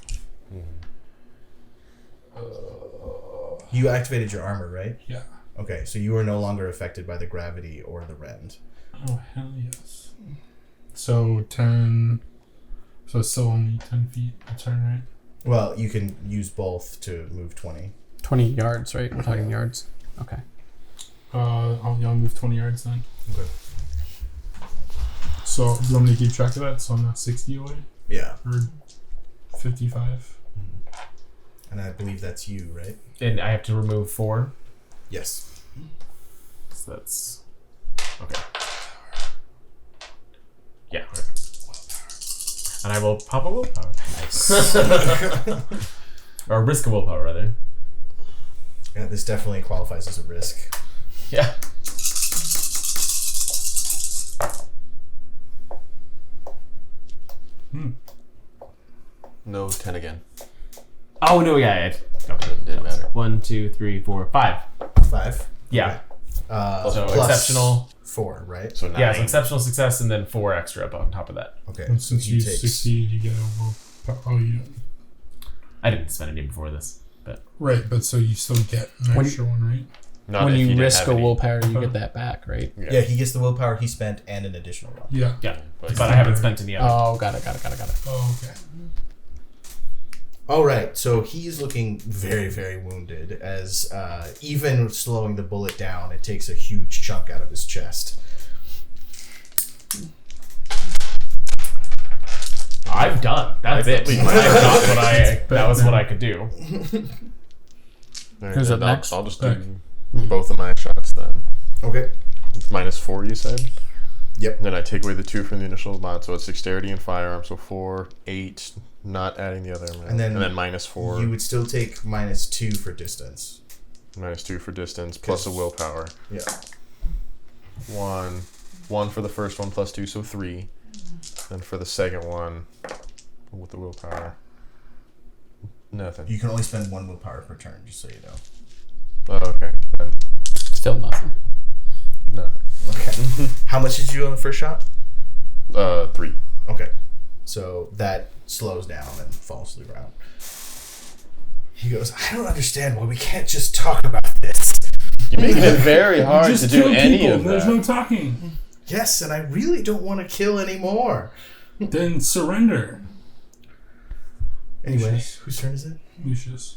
You activated your armor, right? Yeah. Okay, so you are no longer affected by the gravity or the rend. Oh, hell yes. So 10. So it's still only 10 feet a turn, right? Well, you can use both to move 20. 20 yards, right? We're talking yards. Okay. I'll move 20 yards then. Okay. So do you want me to keep track of that? So I'm not 60 away? Yeah. Or 55? And I believe that's you, right? And I have to remove 4. Yes. So that's okay. Yeah. And I will pop a willpower. Nice. Or risk a willpower, rather. Yeah, this definitely qualifies as a risk. Yeah. No 10 again. Oh no, yeah. No. Didn't matter. 1, 2, 3, 4, 5. 5. Yeah. So Plus exceptional. 4, right? So 9. Yeah, it's exceptional success and then 4 extra up on top of that. Okay. And So since he you takes. succeed, you get a willpower. Oh, you don't. I didn't spend any before this, but Right, but so you still get an When- extra one, right? Not When if you didn't risk have a any. willpower, you get that back, right? Yeah, he gets the willpower he spent and an additional one. Yeah. yeah. But But I haven't spent any other. Oh, got it. Oh, okay. All right, so he's looking very, very wounded. As even slowing the bullet down, it takes a huge chunk out of his chest. I'm done. That's it. I got what I. That was what I could do. All right, Who's then up next? I'll just Beck. do both of my shots then. Okay. It's -4, you said? Yep. And then I take away the 2 from the initial mod, so it's dexterity and firearm, so 4, 8, not adding the other amount. And then -4, You would still take -2 for distance. -2 for distance, plus a willpower. Yeah. 1 for the first one, plus 2, so 3. And for the second one, with the willpower, nothing. You can only spend 1 willpower per turn, just so you know. Oh, okay. Then Still nothing. nothing. Okay. How much did you do on the first shot? 3. Okay. So that slows down and falls to the ground. He goes, I don't understand why we can't just talk about this. You're making it very hard Just to do kill any people. of There's that. no talking. Yes, and I really don't want to kill anymore. Then surrender. Anyway, Lucius. whose turn is it? Lucius.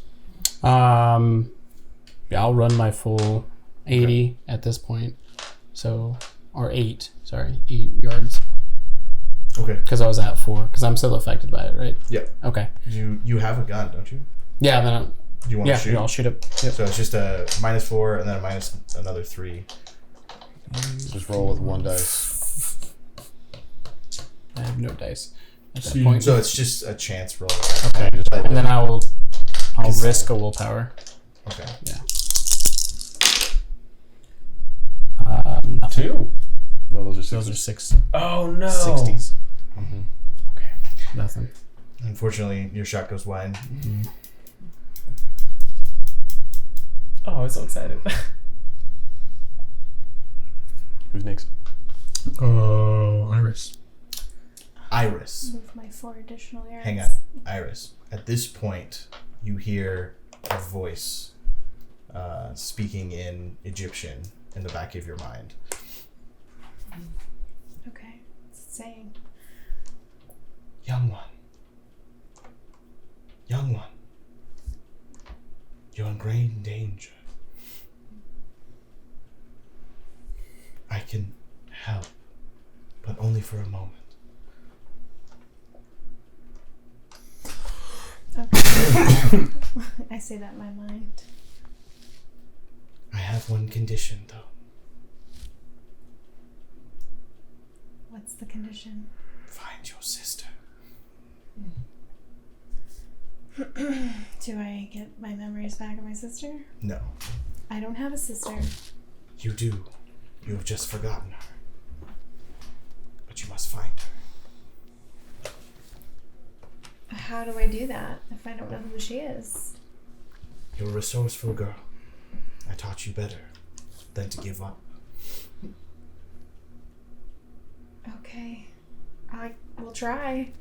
Yeah, I'll run my full 80 at this point. So, or 8 yards. Okay. Because I was at 4. Because I'm still affected by it, right? Yeah. Okay. You have a gun, don't you? Yeah, then Do you want to shoot? I'll shoot it. Yep. So it's just a -4 and then a minus another 3. Just roll with 1 dice. I have no dice at that So you- point. So it's just a chance roll. Okay. Just roll And then I'll Because- risk a willpower. Okay. Yeah. 2. No, those are Those are 6. 6 Oh no. 60s. Okay. Nothing. Unfortunately, your shot goes wide. Oh, I was so excited. Who's next? Oh, Iris. Iris. Move my 4 additional yards. Hang on. Iris. At this point, you hear a voice speaking in Egyptian in the back of your mind. Okay. What's it saying? Young one. Young one. You're in great danger. I can help, but only for a moment. Okay. I say that in my mind. I have one condition, though. What's the condition? Find your sister. Do I get my memories back of my sister? No, I don't have a sister. you do. You have just forgotten her. But you must find her. How do I do that if I don't know who she is? You're a resourceful girl. I taught you better than to give up. Okay. I will try.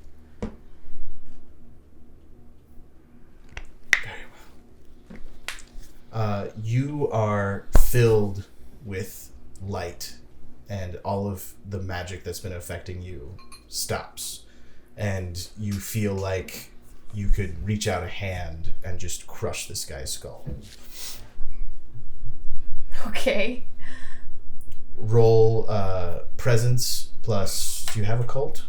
Very well. You are filled with light, and all of the magic that's been affecting you stops. And you feel like you could reach out a hand and just crush this guy's skull. Okay. Roll presence plus. Do you have a cult?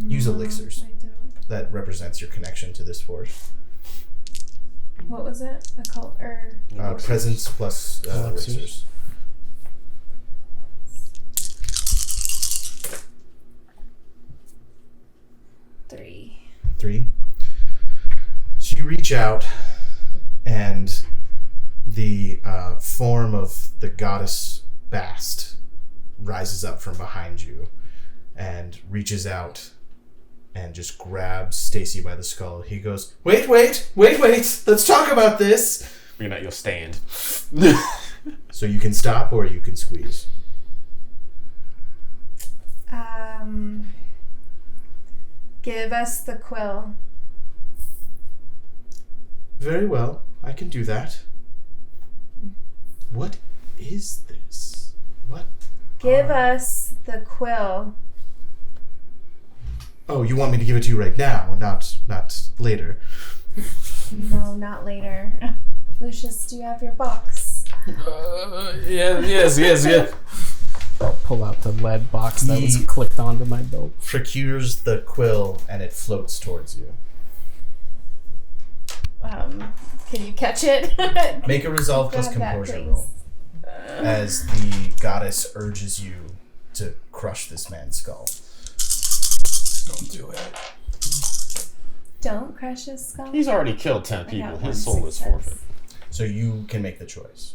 Use elixirs. I don't. That represents your connection to this force. What was it? A cult or Presence plus Elixirs. elixirs. three. 3. So you reach out, and the form of the goddess Bast rises up from behind you and reaches out and just grabs Stacy by the skull. He goes, wait, let's talk about this. You're not, you'll stand. So you can stop or you can squeeze. Give us the quill. Very well, I can do that. What is this? What? Give us the quill. Oh, you want me to give it to you right now, not later. No, not later. Lucius, do you have your box? Yes. I'll pull out the lead box that was He- clicked onto my belt. Procures the quill and it floats towards you. Can you catch it? Make a resolve plus Grab that, composure please. roll. As the goddess urges you to crush this man's skull. Don't do it. Don't crush his skull. He's already killed 10 I got people. one His soul is success. forfeit. So you can make the choice.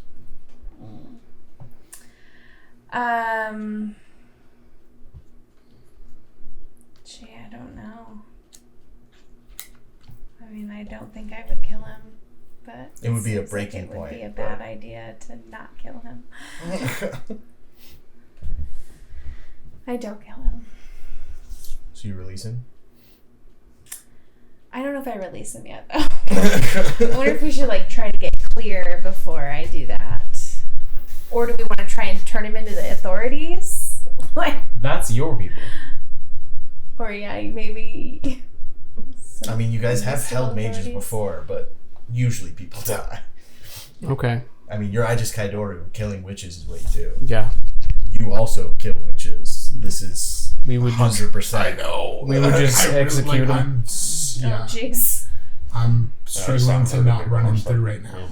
Gee, I don't know. I mean, I don't think I would kill him, but It would be a seems like breaking it would point, be a but- bad idea to not kill him. I don't kill him. So you release him? I don't know if I release him yet, though. I wonder if we should try to get clear before I do that, or do we want to try and turn him into the authorities? That's your people. Or maybe. I mean, you guys have Municipal held mages authorities. before, but usually people die. Okay. I mean, you're Aegis Kaidoru. Killing witches is what you do. Yeah. You also kill witches. This is We would just 100%. know. We would just execute him. Oh, jeez. I'm struggling to not run him Yeah. through right now.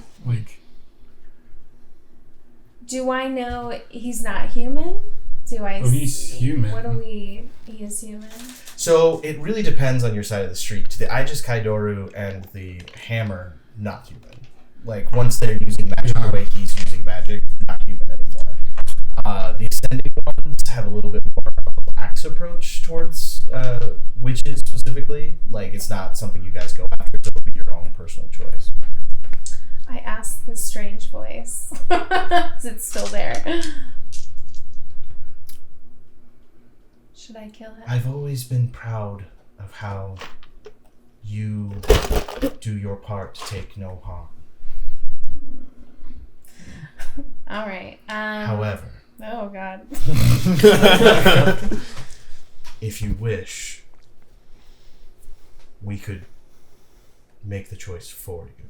Do I know he's not human? Do I? Oh, he's human. What do we? He is human. So it really depends on your side of the street. The Aegis Kaidoru and the Hammer, not human. Once they're using magic the way he's using magic, not human anymore. The Ascending ones have a little bit more of a lax approach towards witches specifically. It's not something you guys go after, so it'll be your own personal choice. I asked the strange voice. Is it still there? Should I kill him? I've always been proud of how you do your part to take no harm. All right. However, Oh God. if you wish, we could make the choice for you.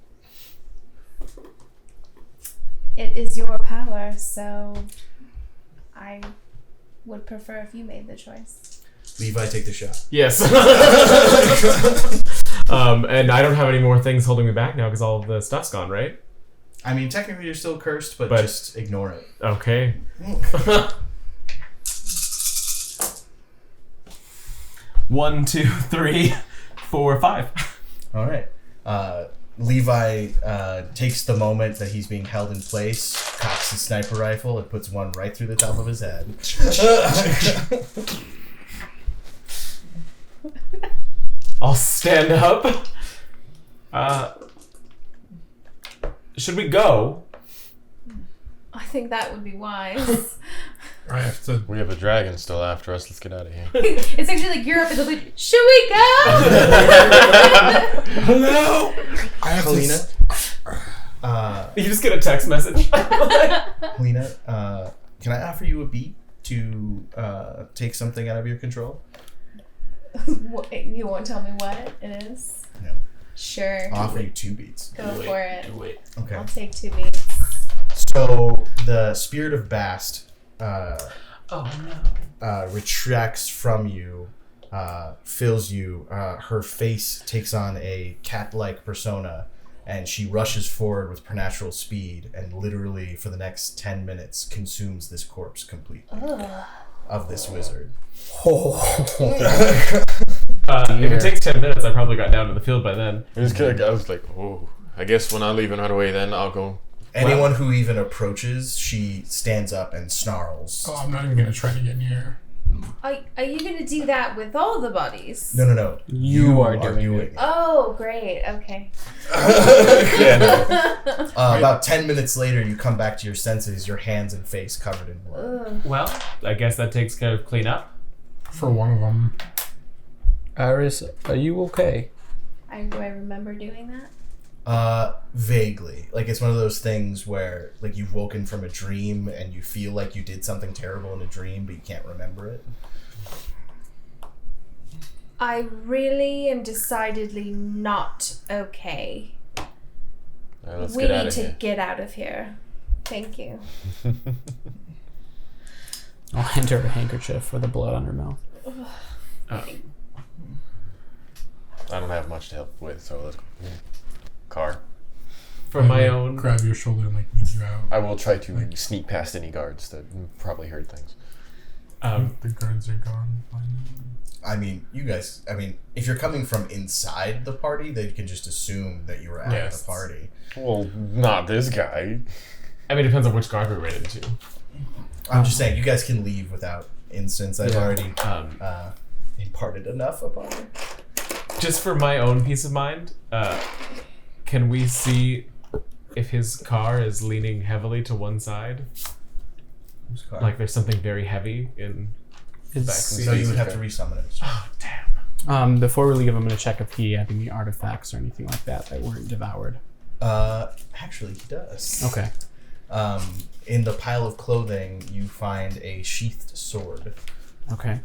It is your power, so I would prefer if you made the choice. Levi, take the shot. Yes. And I don't have any more things holding me back now because all of the stuff's gone, right? I mean, technically you're still cursed, but just ignore it. Okay. 1, 2, 3, 4, 5. All right. Levi takes the moment that he's being held in place, cocks his sniper rifle, and puts one right through the top of his head. I'll stand up. Should we go? I think that would be wise. I have to. We have a dragon still after us. Let's get out of here. It's actually you're up in the lead. Should we go? Hello. I have Helena, You just get a text message. Helena, can I offer you a beat to take something out of your control? You won't tell me what it is? No. Sure. I'll offer you 2 beats. Go for it. Do it. Okay. I'll take 2 beats. So the spirit of Bast retracts from you, fills you. Her face takes on a cat-like persona, and she rushes forward with preternatural speed and literally for the next 10 minutes consumes this corpse completely of this wizard. If it takes 10 minutes, I probably got down to the field by then. I was like, oh, I guess we're not leaving right away then. I'll go. Anyone who even approaches, she stands up and snarls. Oh, I'm not even gonna try to get near. Are you gonna do that with all the bodies? No. You are doing it. Oh, great. Okay. Yeah, no. About 10 minutes later, you come back to your senses, your hands and face covered in blood. Ugh. Well, I guess that takes care of cleanup. For one of them. Iris, are you okay? Do I remember doing that? Vaguely. Like, it's one of those things where, like, you've woken from a dream and you feel like you did something terrible in a dream, but you can't remember it. I really am decidedly not okay. All right, let's We get out need of to here. get out of here. Thank you. I'll hand her a handkerchief with the blood on her mouth. I don't have much to help with, so let's go. Car. For my own... Grab your shoulder and, like, lead you out. I will try to sneak past any guards that probably heard things. The guards are gone by now. I mean, if you're coming from inside the party, they can just assume that you were at Yes. the party. Well, not this guy. I mean, it depends on which guard we ran into. I'm just saying, you guys can leave without instance. I've already imparted enough upon you. Just for my own peace of mind, can we see if his car is leaning heavily to one side? Whose car? Like there's something very heavy in back. So you would have to resummon it. Oh, damn. Before we leave, I'm going to check if he had any artifacts or anything like that weren't devoured. Actually, he does. Okay. In the pile of clothing, you find a sheathed sword. Okay.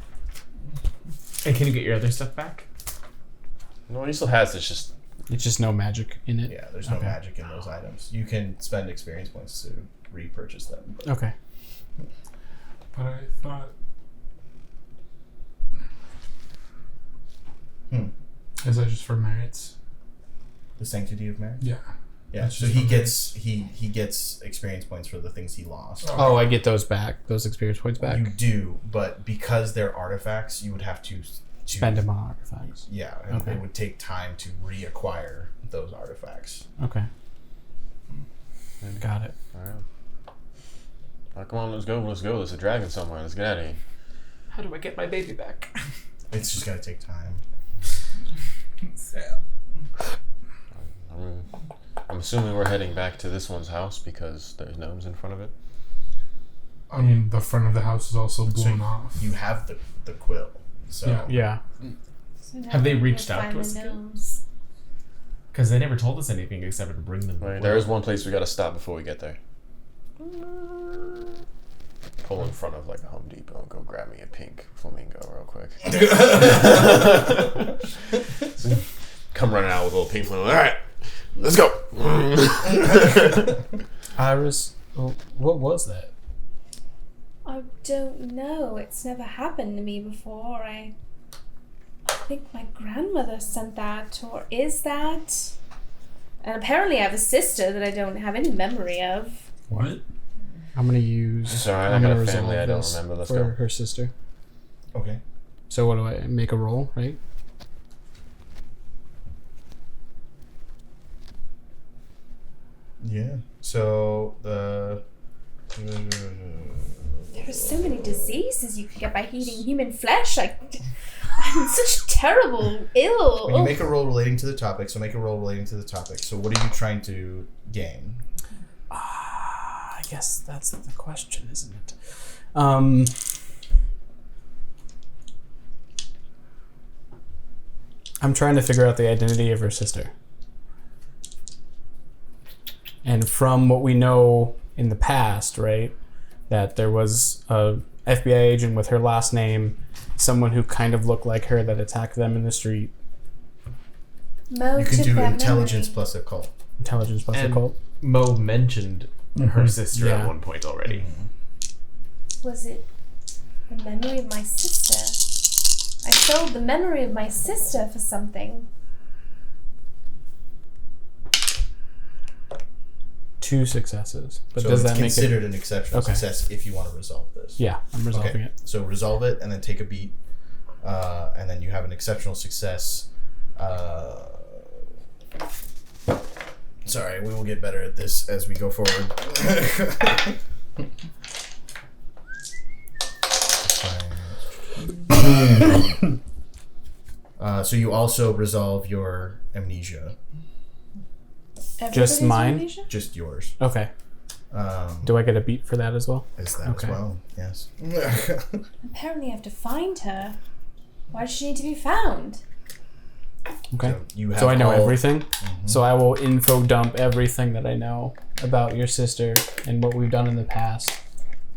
And can you get your other stuff back? No, he still has. It's just no magic in it? Yeah, there's no magic in those items. You can spend experience points to repurchase them. But Okay. But I thought... Is that just for merits? the sanctity of marriage. Yeah. Yeah. That's So just he okay. gets he gets experience points for the things he lost. Oh, I get those back. Those experience points back. You do, but because they're artifacts, you would have to Spend them on artifacts. Yeah, and Okay. it would take time to reacquire those artifacts. Okay. Got it. Alright. Oh, come on, let's go. There's a dragon somewhere. Let's get out of here. How do I get my baby back? It's just gonna take time. I'm assuming we're heading back to this one's house because there's gnomes in front of it. I mean, the front of the house is also blown off. You have the quill, so Yeah. So now Have they we reached gotta out to find us the again? gnomes. Because they never told us anything except to bring them. Right, there is one place we gotta stop before we get there. Pull in front of like a Home Depot and go grab me a pink flamingo real quick. Come running out with a little pink flamingo. Alright, let's go. Iris, what was that? I don't know. It's never happened to me before. I think my grandmother sent that, or is that? And apparently I have a sister that I don't have any memory of. What? I'm gonna use. Sorry, I I'm got gonna a family resolve I don't this remember. Let's for go. her sister. okay. So what do I make a roll, right? Yeah. So There are so many diseases you could get by eating human flesh. I'm such terrible, ill. when you make a roll relating to the topic, so make a roll relating to the topic. So what are you trying to gain? I guess that's the question, isn't it? I'm trying to figure out the identity of her sister. And from what we know in the past, right, that there was a FBI agent with her last name, someone who kind of looked like her that attacked them in the street. Mo You can took do that intelligence memory. plus occult. Intelligence plus And occult. Mo mentioned her sister Yeah. at one point already. Was it the memory of my sister? I sold the memory of my sister for something. 2 successes. But So does it's that make it? considered an exceptional Okay. success if you want to resolve this. Yeah, I'm resolving Okay. it. So resolve it and then take a beat, and then you have an exceptional success. Sorry, we will get better at this as we go forward. So you also resolve your amnesia. Just mine? Amnesia? Just yours. Okay. Do I get a beat for that as well? Is that Okay. as well? Yes. Apparently I have to find her. Why does she need to be found? Okay. You have So I know all- everything. So I will info dump everything that I know about your sister and what we've done in the past.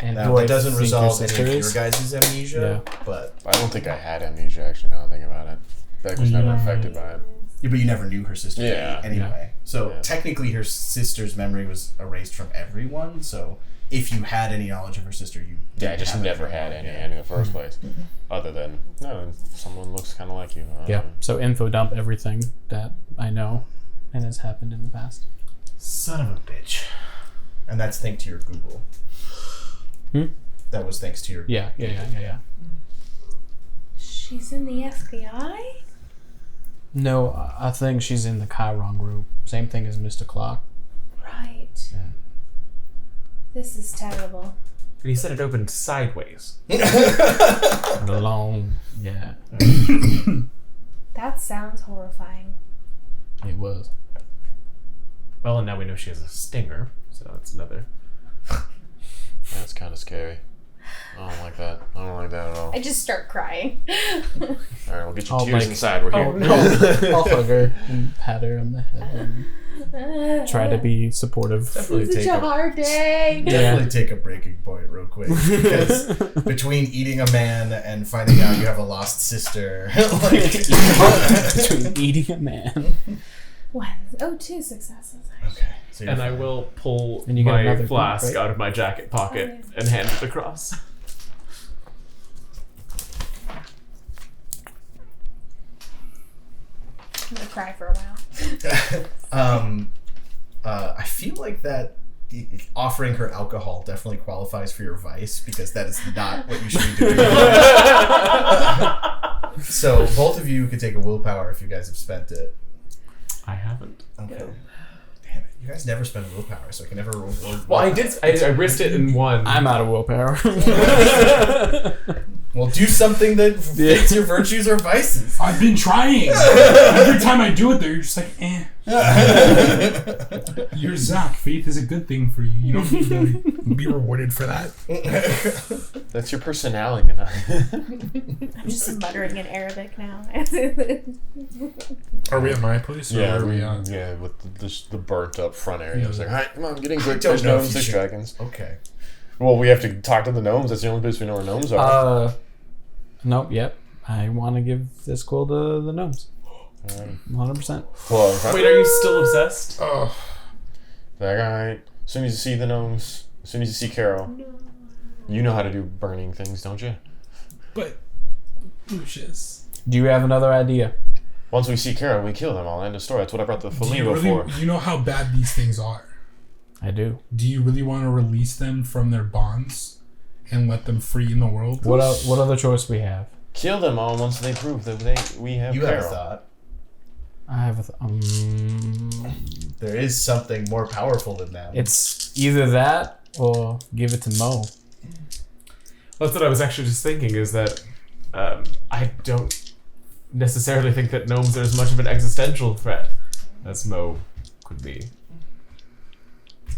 And Now, who I that doesn't think your resolve any sister of your is. guys' amnesia, Yeah. but I don't think I had amnesia, actually, now that I think about it. Beck was never affected by it. but you never knew her sister Yeah. anyway. So Yeah. technically her sister's memory was erased from everyone, so if you had any knowledge of her sister, you Yeah, I just have it never from had her. any Yeah. in the first place. Other than, no, someone looks kind of like you. I don't Yeah. know. So info dump everything that I know and has happened in the past. Son of a bitch. And that's thanks to your Google. That was thanks to your Yeah. She's in the FBI? No, I think she's in the Chiron group. Same thing as Mr. Clock. Right. Yeah. This is terrible. And he said it opened sideways. Alone. Yeah, That sounds horrifying. it was. Well, and now we know she has a stinger, so that's another. That's kind of scary. I don't like that. I don't like that at all. I just start crying. Alright, we'll get your I'll, tears like- inside. We're here. I'll hug her and pat her on the head and try to be supportive. Definitely It's take such a a hard day. definitely take a breaking point real quick, because between eating a man and finding out you have a lost sister, Between eating a man. One. Oh, 2 successes. okay, so you're And I fine. will pull And you get my another flask point, right? out of my jacket pocket Oh, yeah. and hand it across. I'm gonna cry for a while. I feel like that offering her alcohol definitely qualifies for your vice, because that is not what you should be doing. So both of you could take a willpower if you guys have spent it. I haven't. Okay. Damn it. You guys never spend willpower, so I can never reward. Well, I did. I risked it in one. I'm out of willpower. Well, do something that fits your virtues or vices. I've been trying. Every time I do it, they're just like, eh. You're Zach. Faith is a good thing for you. You don't need to be rewarded for that. That's your personality. I'm just muttering in Arabic now. Are we at my place? Or Yeah, are we at? yeah, with the burnt up front area. It's like, all right, come on, get in quick. don't There's know if gnomes, you there's should- dragons. Okay. Well, we have to talk to the gnomes. That's the only place we know where gnomes are. Nope, yep. I want to give this quill to the gnomes. 100%. Well, Wait, are you still obsessed? like, all right. As soon as you see the gnomes, as soon as you see Carol, you know how to do burning things, don't you? But, Lucius. Do you have another idea? Once we see Carol, we kill them all. End of story. That's what I brought the Do you flamingo really, for. you know how bad these things are? I do. Do you really want to release them from their bonds and let them free in the world? What other choice we have? Kill them all once they prove that we have You Carol. have a thought. I have a There is something more powerful than that. It's either that or give it to Mo. That's what I was actually just thinking. Is that I don't necessarily think that gnomes are as much of an existential threat as Mo could be.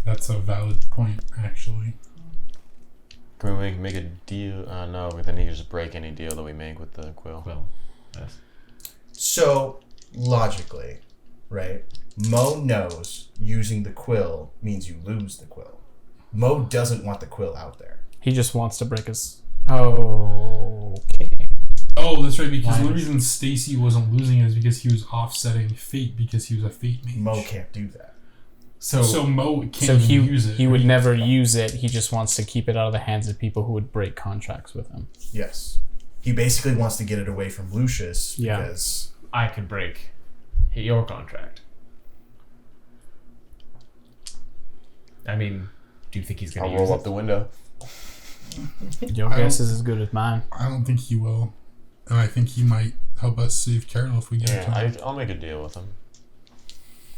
That's a valid point, actually. Can we make a deal? No, but then he just break any deal that we make with the quill. Well, yes. So, logically, right? Mo knows using the quill means you lose the quill. Mo doesn't want the quill out there. He just wants to break us. Okay. Oh, that's right, because the only reason Stacy wasn't losing it is because he was offsetting fate because he was a fate mage. Mo can't do that. So Mo can't So even use it. he would right? never use it. He just wants to keep it out of the hands of people who would break contracts with him. Yes. He basically wants to get it away from Lucius Yeah. because I can break your contract. I mean, do you think he's going I'll to use roll it? up the window. Your I guess is as good as mine. I don't think he will. And I think he might help us save Carol if we get it to him. I'll make a deal with him.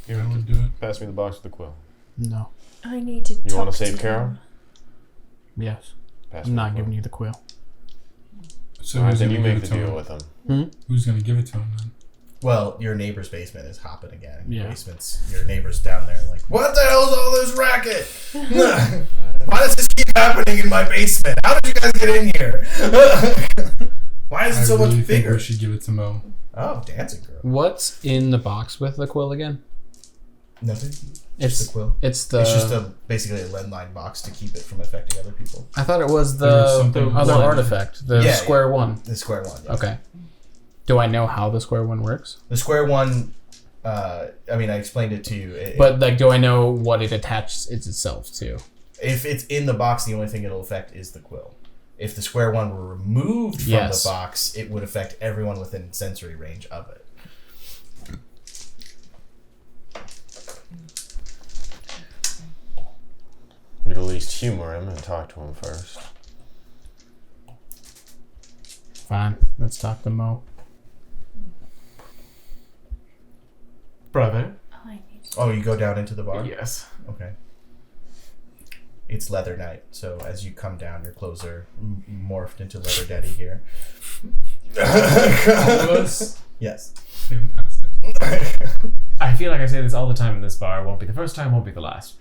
I would do it. Pass me the box with the quill. No. I need to You talk want to to save Carol? him. Yes. Pass I'm me not the giving quill. you the quill. So Alright, who's then going you to give make it the to deal him? with him. Who's going to give it to him then? Well, your neighbor's basement is hopping again. Yeah. Your neighbor's down there like, what the hell's all this racket? Why does this keep happening in my basement? How did you guys get in here? Why is it so I really much think bigger? we should give it to Mo. Oh, dancing girl. What's in the box with the quill again? Nothing. It's Just the quill. It's the. It's just basically a lead line box to keep it from affecting other people. I thought it was There's the something other one. artifact, the Yeah, square one. The square one. Yeah. Okay. Do I know how the square one works? The square one. I explained it to you. But like, do I know what it attaches itself to? If it's in the box, the only thing it'll affect is the quill. If the square one were removed from Yes. the box, it would affect everyone within sensory range of it. We'd at least humor him and talk to him first. Fine. Let's talk to Mo. Brother? Oh, you go down into the bar? Yes. Okay. It's leather night, so as you come down, your clothes are morphed into leather daddy here. All of us? Yes. Fantastic. I feel like I say this all the time in this bar. Won't be the first time, won't be the last.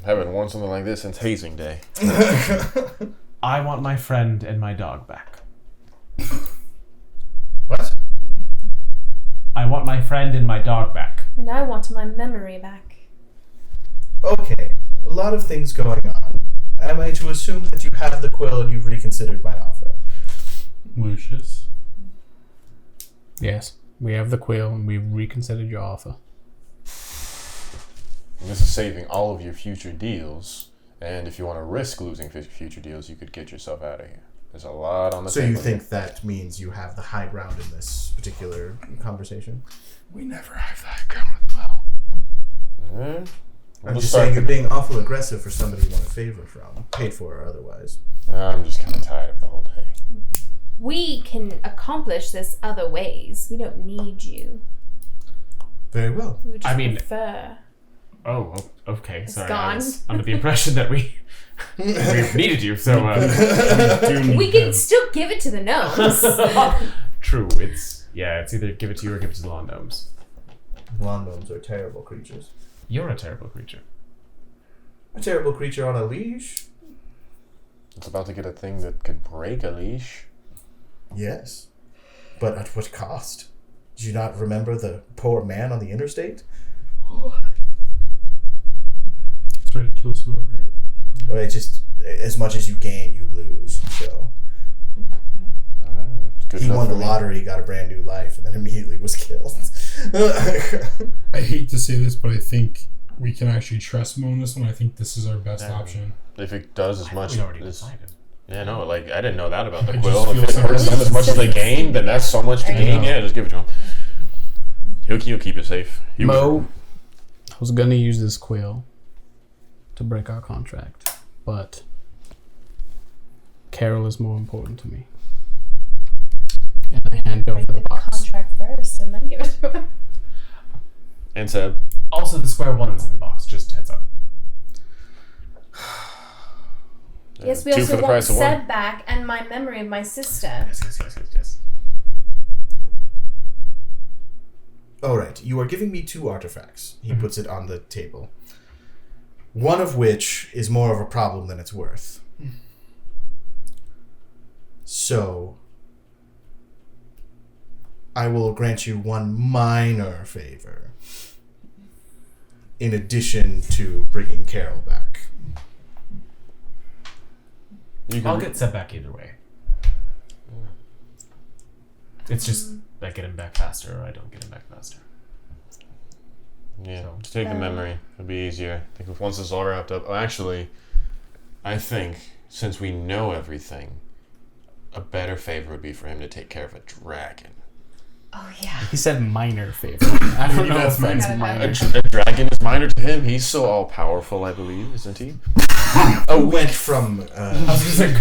Haven't worn something like this since hazing day. I want my friend and my dog back. What? I want my friend and my dog back. And I want my memory back. Okay. A lot of things going on. Am I to assume that you have the quill and you've reconsidered my offer? Lucius. Yes. We have the quill and we've reconsidered your offer. This is saving all of your future deals, and if you want to risk losing future deals, you could get yourself out of here. There's a lot on the So table. you think that means you have the high ground in this particular conversation? We never have that ground as well. Yeah. I'm just saying you're being awful aggressive for somebody you want a favor from, paid for or otherwise. I'm just kind of tired of the whole day. We can accomplish this other ways. We don't need you. Very well. We would just I mean- prefer. Oh, okay. It's Sorry. gone. I was under the impression that we needed you, so We can still give it to the gnomes. true. It's either give it to you or give it to the lawn gnomes. Lawn gnomes are terrible creatures. You're a terrible creature. A terrible creature on a leash? It's about to get a thing that could break a leash. Yes. But at what cost? Did you not remember the poor man on the interstate? Try to kill whoever. Well, it just, as much as you gain, you lose. So It's good he enough won for the me. lottery, got a brand new life, and then immediately was killed. I hate to say this, but I think we can actually trust Mo on this one. I think this is our best Yeah. option. If it does as much We already as... decided. Yeah, no, like, I didn't know that about the I quill. just If it feel hurts sorry. them as much as they gain, then that's so much to I gain. know. Yeah, just give it to him. He'll keep it safe. Mo, I was gonna use this quill to break our contract, but Carol is more important to me. And I hand over the box. Contract first and then give it to him. And Seb. Also, the square one's in the box. Just heads up. Yes, we Two also for the want price of one. Seb back and my memory of my sister. Yes. All right, you are giving me 2 artifacts. He puts it on the table. One of which is more of a problem than it's worth. So, I will grant you one minor favor. In addition to bringing Carol back. You I'll can, get set back either way. It's just I get him back faster, or I don't get him back faster. yeah, just take the memory. It'll be easier. I think if once this is all wrapped up... Actually, I think, since we know everything, a better favor would be for him to take care of a dragon. Oh yeah. He said minor favor. I don't know That's if that's fine. minor. A dragon is minor to him. He's so all-powerful, I believe, isn't he?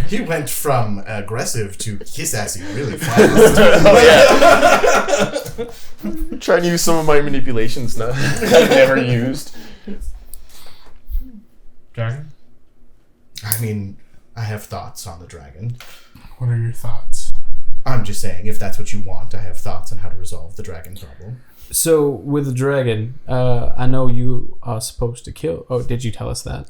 He went from aggressive to kiss assy really fast. Trying to use some of my manipulations now. I've never used. Dragon? I mean, I have thoughts on the dragon. What are your thoughts? I'm just saying, if that's what you want, I have thoughts on how to resolve the dragon problem. So with the dragon, I know you are supposed to kill. Oh, did you tell us that?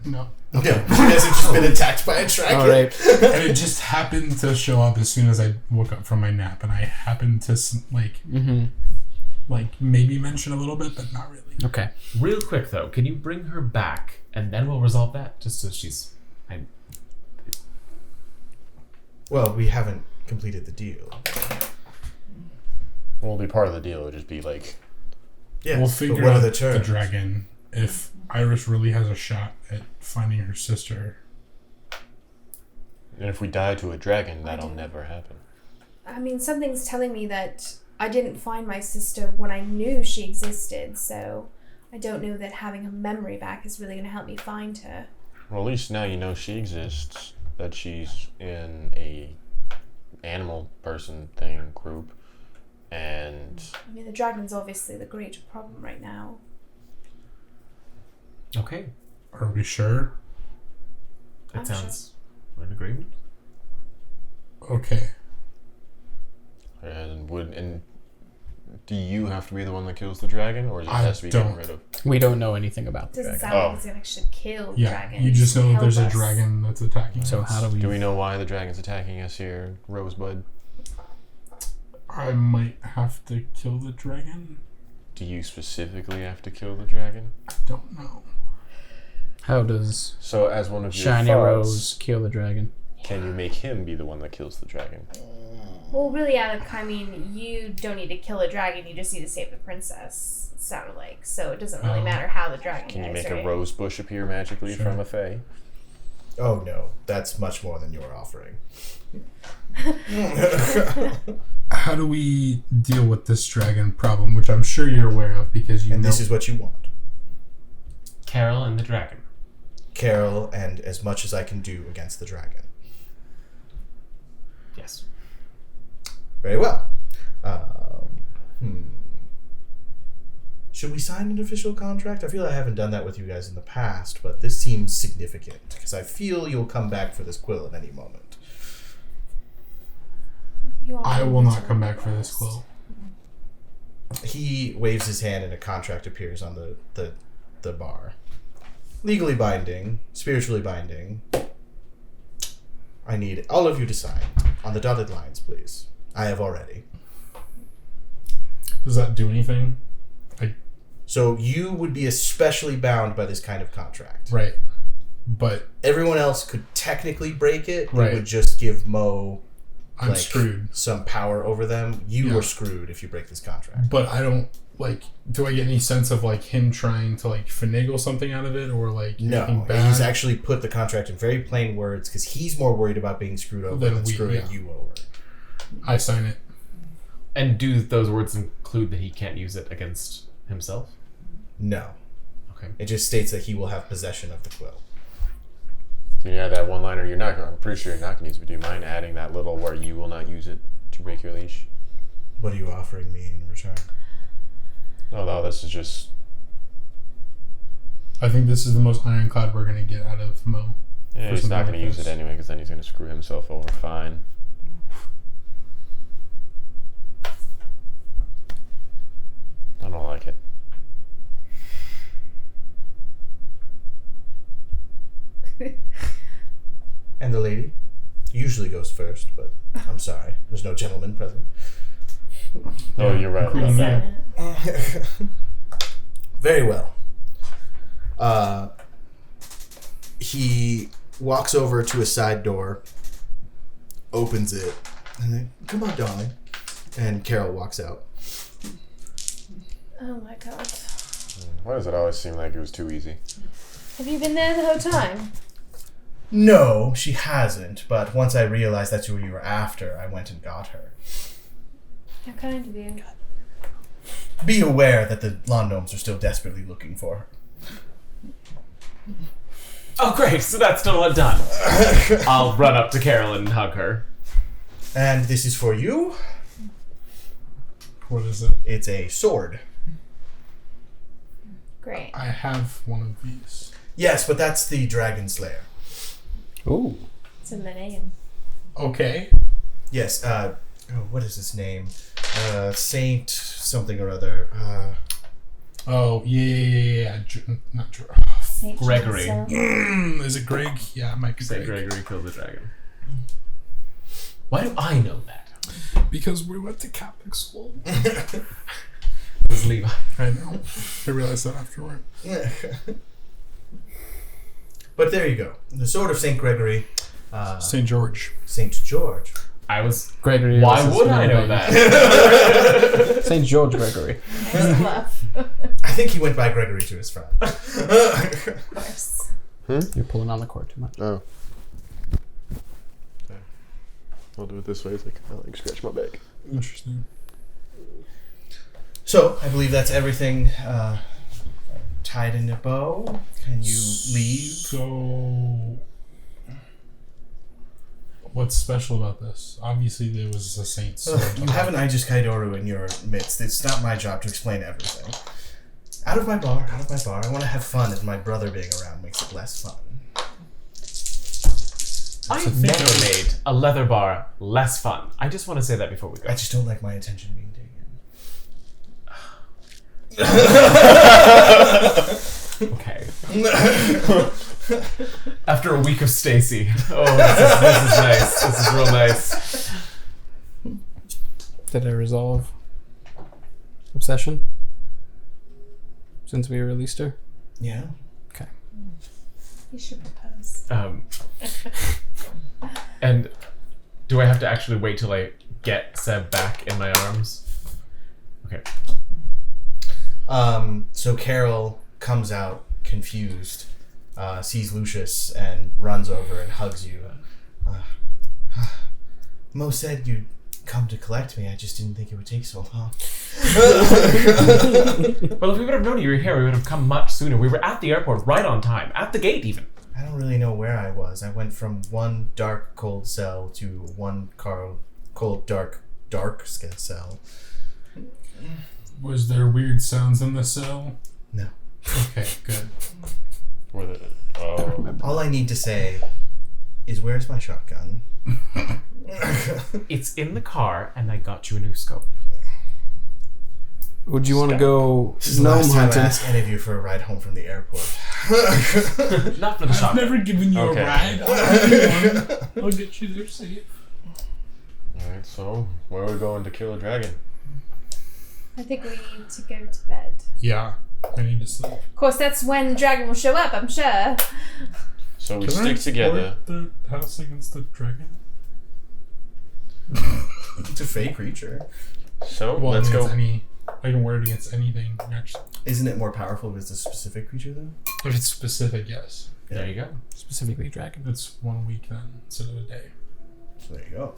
No. Okay. Yeah, he hasn't just been attacked by a dragon. All right. And it just happened to show up as soon as I woke up from my nap, and I happened to like maybe mention a little bit, but not really. Okay. Real quick though, can you bring her back and then we'll resolve that? Just so she's. Well, we haven't completed the deal. Won't be part of the deal. It'll just be like, Yeah, We'll but figure what out are the the terms? dragon if Iris really has a shot at finding her sister. and if we die to a dragon, that'll never happen. I mean, something's telling me that I didn't find my sister when I knew she existed, so I don't know that having her memory back is really going to help me find her. Well, at least now you know she exists. That she's in a animal person thing group, and I mean, the dragon's obviously the greater problem right now. Okay. Are we sure? I'm That sounds. We're in agreement. Okay. and do you have to be the one that kills the dragon, or does it I has to be don't. gotten rid of? We don't know anything about It the doesn't dragon. sound like it's going to actually kill Yeah. dragons. You just know that Help there's a us. dragon that's attacking So us. how do we? Do we know why the dragon's attacking us here, Rosebud? I might have to kill the dragon. Do you specifically have to kill the dragon? I don't know. How does So, as one of your Shiny thoughts, Rose kill the dragon? can you make him be the one that kills the dragon? Well, really, Alec, I mean, you don't need to kill a dragon, you just need to save the princess, it sounded like. So it doesn't really matter how the dragon Can you dies, make right? a rose bush appear magically Sure. from a fae? Oh no, that's much more than you're offering. How do we deal with this dragon problem, which I'm sure you're aware of because you And know. this is what you want. Carol and the dragon. Carol, and as much as I can do against the dragon. Yes. Very well. Should we sign an official contract? I feel I haven't done that with you guys in the past, but this seems significant because I feel you'll come back for this quill at any moment. You are I will going not to come back for request. this quill. He waves his hand and a contract appears on the bar. Legally binding, spiritually binding. I need all of you to sign on the dotted lines, please. I have already. Does that do anything? So you would be especially bound by this kind of contract. Right. But Everyone else could technically break it. Right. It would just give Mo I'm screwed. some power over them. You Yeah. are screwed if you break this contract. But I don't, do I get any sense of, him trying to, finagle something out of it or, anything No, bad? he's actually put the contract in very plain words because he's more worried about being screwed over Than than we- screwing yeah. you over. I sign it. And do those words include that he can't use it against himself? No. Okay. It just states that he will have possession of the quill. Can you add that one liner? I'm pretty sure you're not going to use it, but do you mind adding that little where you will not use it to break your leash? What are you offering me in return? No, this is just... I think this is the most ironclad we're going to get out of Mo. Yeah, For he's something not going like to use this. it anyway, because then he's going to screw himself over. Fine. I don't like it. And the lady usually goes first, but I'm sorry. There's no gentleman present. Oh, you're right. Including about you. that. Very well. He walks over to a side door, opens it, and then, come on, darling. And Carol walks out. Oh my god. Why does it always seem like it was too easy? Have you been there the whole time? No, she hasn't, but once I realized that's who you were after, I went and got her. How kind of you. Be aware that the lawn gnomes are still desperately looking for her. Oh, great. So that's still not done. I'll run up to Carol and hug her. And this is for you. What is it? It's a sword. Great. I have one of these. Yes, but that's the Dragon Slayer. Ooh. It's in the name. Okay. Yes. What is his name? Saint something or other. Oh, yeah. Not Drew. Saint Gregory. Johnson. Is it Greg? Yeah, it might be Saint Greg. Gregory killed the dragon. Why do I know that? Because we went to Catholic school. It was Levi. I know. I realized that afterward. But there you go. The sword of Saint Gregory. St. George. Saint George. I was. Gregory. Why was his would I middle know name. that? St. George Gregory. Nice bluff. I think he went by Gregory to his friend. Of course. You're pulling on the cord too much. Oh. Okay. I'll do it this way. It's like I like scratch my back. Interesting. So, I believe that's everything tied in a bow. Can you leave? So, what's special about this? Obviously, there was a saint. You have an Aegis Kaidoru in your midst. It's not my job to explain everything. Out of my bar. I want to have fun, and my brother being around makes it less fun. I've never made a leather bar less fun. I just want to say that before we go. I just don't like my attention being taken. Okay. After a week of Stacy. Oh, this is nice. This is real nice. Did I resolve obsession? Since we released her? Yeah. Okay. You should propose. And do I have to actually wait till I get Seb back in my arms? Okay. So Carol comes out confused, sees Lucius, and runs over and hugs you. Mo said you'd come to collect me. I just didn't think it would take so long. Well, if we would have known you were here, we would have come much sooner. We were at the airport right on time. At the gate, even. I don't really know where I was. I went from one dark, cold cell to one cold, dark cell. Was there weird sounds in the cell? No. Okay, good. All I need to say is, where's my shotgun? It's in the car, and I got you a new scope. Would you want to go This is the gnome last time I hunting? ask any of you for a ride home from the airport. Not for the I've shop. never given you Okay. a ride. I'll get you there safe. Alright, so where are we going to kill a dragon? I think we need to go to bed. Yeah, I need to sleep. Of course, that's when the dragon will show up, I'm sure. So we Can I stick together. support the house against the dragon? It's a fake creature. So Well, let's go. I can wear it against anything, actually. Isn't it more powerful if it's a specific creature, though? If it's specific, yes. There you go. Specifically dragon. It's 1 week then, instead of a day. So there you go.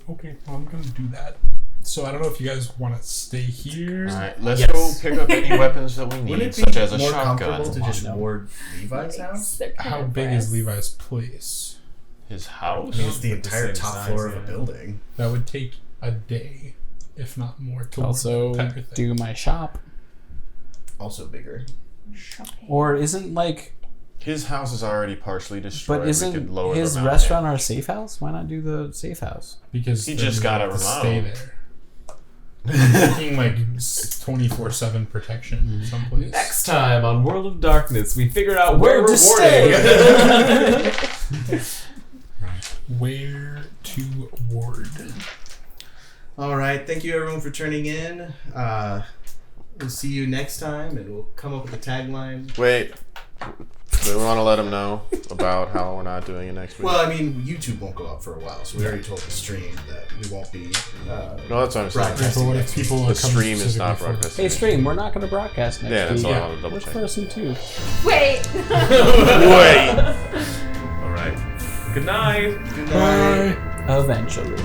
Okay, well, I'm gonna do that. So I don't know if you guys want to stay here. Alright, let's Yes. go pick up any weapons that we Wouldn't need, it be such as a more shotgun. comfortable to just No. ward Levi's house? They're How coming big for is us. Levi's place? His I house? mean, it's the The entire same top size, floor of a yeah. building. That would take a day, if not more, to Also, work everything. do my shop. Also bigger. Shopping. Or isn't like, His house is already partially destroyed. but We isn't could lower his the amount restaurant of our safe house? Why not do the safe house? Because He then just you got have a to stay remote. there. Looking like 24/7 protection someplace. Next time on World of Darkness, we figured out where Where we're to warding. Where to ward. All right. Thank you, everyone, for turning in. We'll see you next time, and we'll come up with a tagline. Wait. We want to let him know about how we're not doing it next week. Well, I mean, YouTube won't go up for a while, so we already told the stream that we won't be. No, that's what I'm saying. Broadcasting But what if next week. people The come stream is not specifically for- broadcasting. Hey, stream, we're not going to broadcast next Yeah, that's week. all I want to double Look check. for us in 2. Wait! Wait. All right. Good night. Good night. Bye. Eventually.